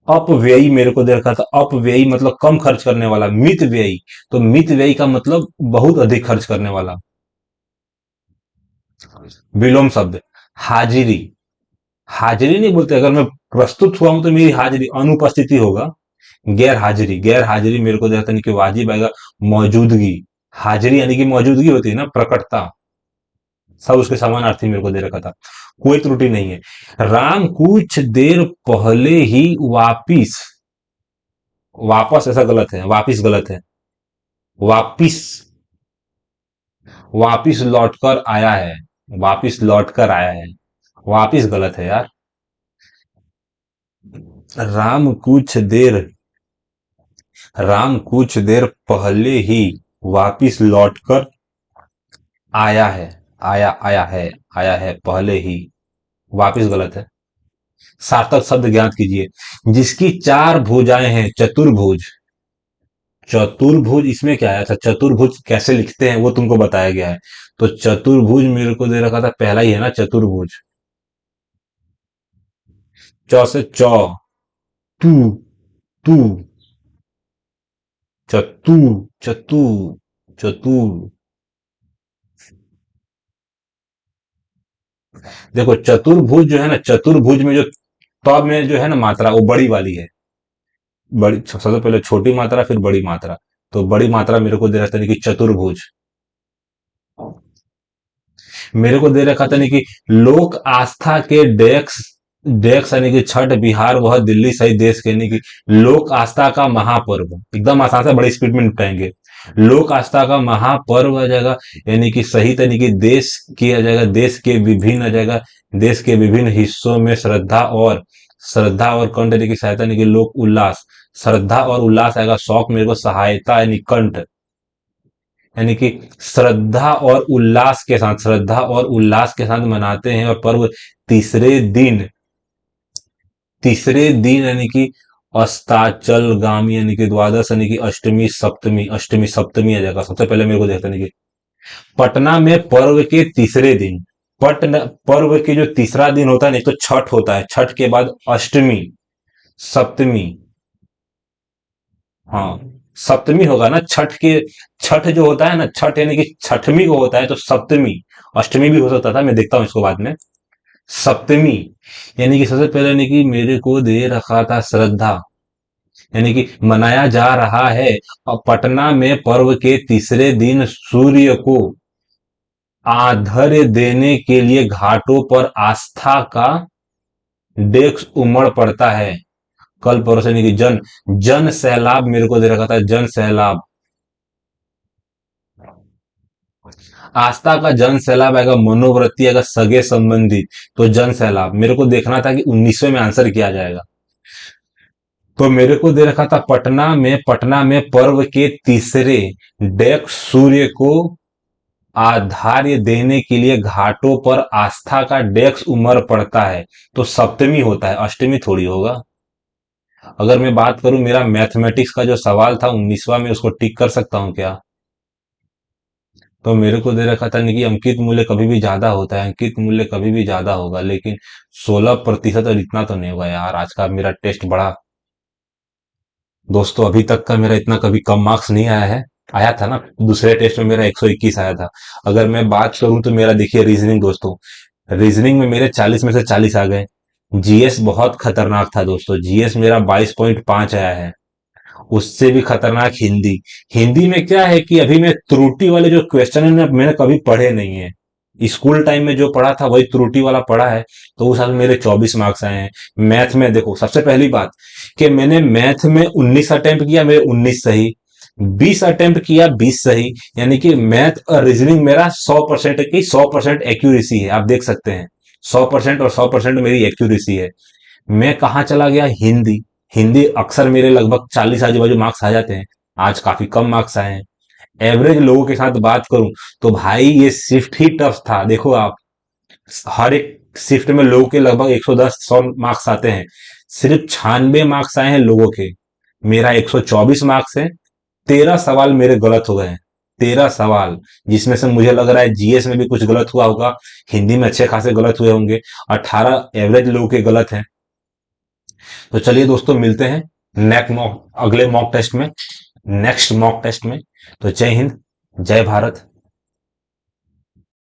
अपव्ययी मेरे को दे रखा था, अपव्ययी मतलब कम खर्च करने वाला। मित व्ययी, तो मित व्ययी का मतलब बहुत अधिक खर्च करने वाला। विलोम शब्द, हाजिरी, हाजिरी नहीं बोलते, अगर मैं प्रस्तुत हुआ हूं तो मेरी हाजिरी, अनुपस्थिति होगा। गैर हाजिरी, गैर हाजिरी मेरे को देता नहीं कि वाजिब आएगा। मौजूदगी, हाजिरी यानी कि मौजूदगी होती है ना, प्रकटता, सब उसके समानार्थी मेरे को दे रखा था। कोई त्रुटि नहीं है। राम कुछ देर पहले ही वापिस, वापस ऐसा गलत है, वापिस गलत है। वापिस, वापिस लौटकर आया है, वापिस लौटकर आया है, वापिस गलत है यार। राम कुछ देर, राम कुछ देर पहले ही वापिस लौटकर आया है, आया आया है, आया है पहले ही, वापिस गलत है। सार्थक शब्द ज्ञात कीजिए। जिसकी चार भुजाएं हैं, चतुर्भुज। चतुर्भुज इसमें क्या है? अच्छा, चतुर्भुज कैसे लिखते हैं वो तुमको बताया गया है। तो चतुर्भुज मेरे को दे रखा था, पहला ही है ना चतुर्भुज। चौ से चौ, तू, तू, चतु, चतु, चतुर। देखो चतुर्भुज जो है ना, चतुर्भुज में जो त में जो है ना मात्रा, वो बड़ी वाली है। बड़ी, सबसे पहले छोटी मात्रा फिर बड़ी मात्रा। तो बड़ी मात्रा मेरे को दे रखा था कि चतुर्भुज। मेरे को दे रखा था नहीं कि लोक आस्था के डेक्स, डेक्स यानी कि छठ, बिहार वह दिल्ली सहित देश के, यानी कि लोक आस्था का महापर्व। एकदम आसान से बड़ी स्पीड में निपटाएंगे। लोक आस्था का महापर्व आ जाएगा, यानी कि सही, यानी कि देश की आ जाएगा, देश के विभिन्न आ जाएगा, देश के विभिन्न हिस्सों में श्रद्धा और कंठ यानी कि सहायता यानी कि लोक उल्लास। श्रद्धा और उल्लास आएगा, शौक मेरे को सहायता यानी कंठ, यानी कि श्रद्धा और उल्लास के साथ मनाते हैं। और पर्व तीसरे दिन, यानी कि अस्ताचलगामी यानी कि द्वादश यानी कि अष्टमी सप्तमी, आ जाएगा। सबसे पहले मेरे को देखते हैं कि पटना में पर्व के तीसरे दिन, पटना पर्व के जो तीसरा दिन होता है नहीं तो छठ होता है, छठ के बाद अष्टमी, सप्तमी, हाँ सप्तमी होगा ना छठ के। छठ जो होता है ना, छठ यानी कि छठवीं को होता है, तो सप्तमी, अष्टमी भी हो सकता था, मैं देखता हूँ इसको बाद में। सप्तमी यानी कि सबसे पहले यानी कि मेरे को दे रखा था श्रद्धा, यानी कि मनाया जा रहा है। और पटना में पर्व के तीसरे दिन सूर्य को आर्घ्य देने के लिए घाटों पर आस्था का डेक्स उमड़ पड़ता है। कल परसों यानी कि जन सैलाब मेरे को दे रखा था, जन सैलाब, आस्था का जन सैलाब आएगा, मनोवृत्ति आएगा, सगे संबंधी। तो जन सैलाब मेरे को देखना था कि 19वें में आंसर किया जाएगा। तो मेरे को दे रखा था पटना में पर्व के तीसरे डेक सूर्य को आधार्य देने के लिए घाटों पर आस्था का डेक्स उमड़ पड़ता है। तो सप्तमी होता है, अष्टमी थोड़ी होगा। अगर मैं बात करूं, मेरा मैथमेटिक्स का जो सवाल था 19वां में, उसको टिक कर सकता हूं क्या? तो मेरे को दे रखा था नहीं कि अंकित मूल्य कभी भी ज्यादा होता है, अंकित मूल्य कभी भी ज्यादा होगा, लेकिन 16% और इतना तो नहीं होगा यार। आज का मेरा टेस्ट बड़ा, दोस्तों अभी तक का मेरा इतना कभी कम मार्क्स नहीं आया है। आया था ना दूसरे टेस्ट में, मेरा 121 आया था। अगर मैं बात करूं तो मेरा देखिए रीजनिंग दोस्तों, रीजनिंग में मेरे 40 में से 40 आ गए। जीएस बहुत खतरनाक था दोस्तों, जीएस मेरा 22.5 आया है। उससे भी खतरनाक हिंदी। हिंदी में क्या है कि अभी मैं त्रुटि वाले जो क्वेश्चन है ना, मैंने कभी पढ़े नहीं है। स्कूल टाइम में जो पढ़ा था वही त्रुटि वाला पढ़ा है। तो उस साल मेरे 24 मार्क्स आए हैं। मैथ में देखो, सबसे पहली बात कि मैंने मैथ में 19 अटेम्प्ट किया, मेरे 19 सही। 20 अटेम्प्ट किया, 20 सही। यानी कि मैथ और रीजनिंग मेरा 100% की 100% एक्यूरेसी है, आप देख सकते हैं। 100% और 100% मेरी एक्यूरेसी है। मैं कहा चला गया? हिंदी। हिंदी अक्सर मेरे लगभग 40 आजू बाजू मार्क्स आ जाते हैं। आज काफी कम मार्क्स आए हैं। एवरेज लोगों के साथ बात करूं तो भाई ये शिफ्ट ही टफ था। देखो आप, हर एक शिफ्ट में लोगों के लगभग 110 100 मार्क्स आते हैं, सिर्फ 96 मार्क्स आए हैं लोगों के। मेरा 124 मार्क्स है। 13 सवाल मेरे गलत हो गए हैं। 13 सवाल, जिसमें से मुझे लग रहा है जीएस में भी कुछ गलत हुआ होगा, हिंदी में अच्छे खासे गलत हुए होंगे। 18 एवरेज लोगों के गलत हैं। तो चलिए दोस्तों, मिलते हैं अगले मॉक टेस्ट में, नेक्स्ट मॉक टेस्ट में। तो जय हिंद, जय भारत।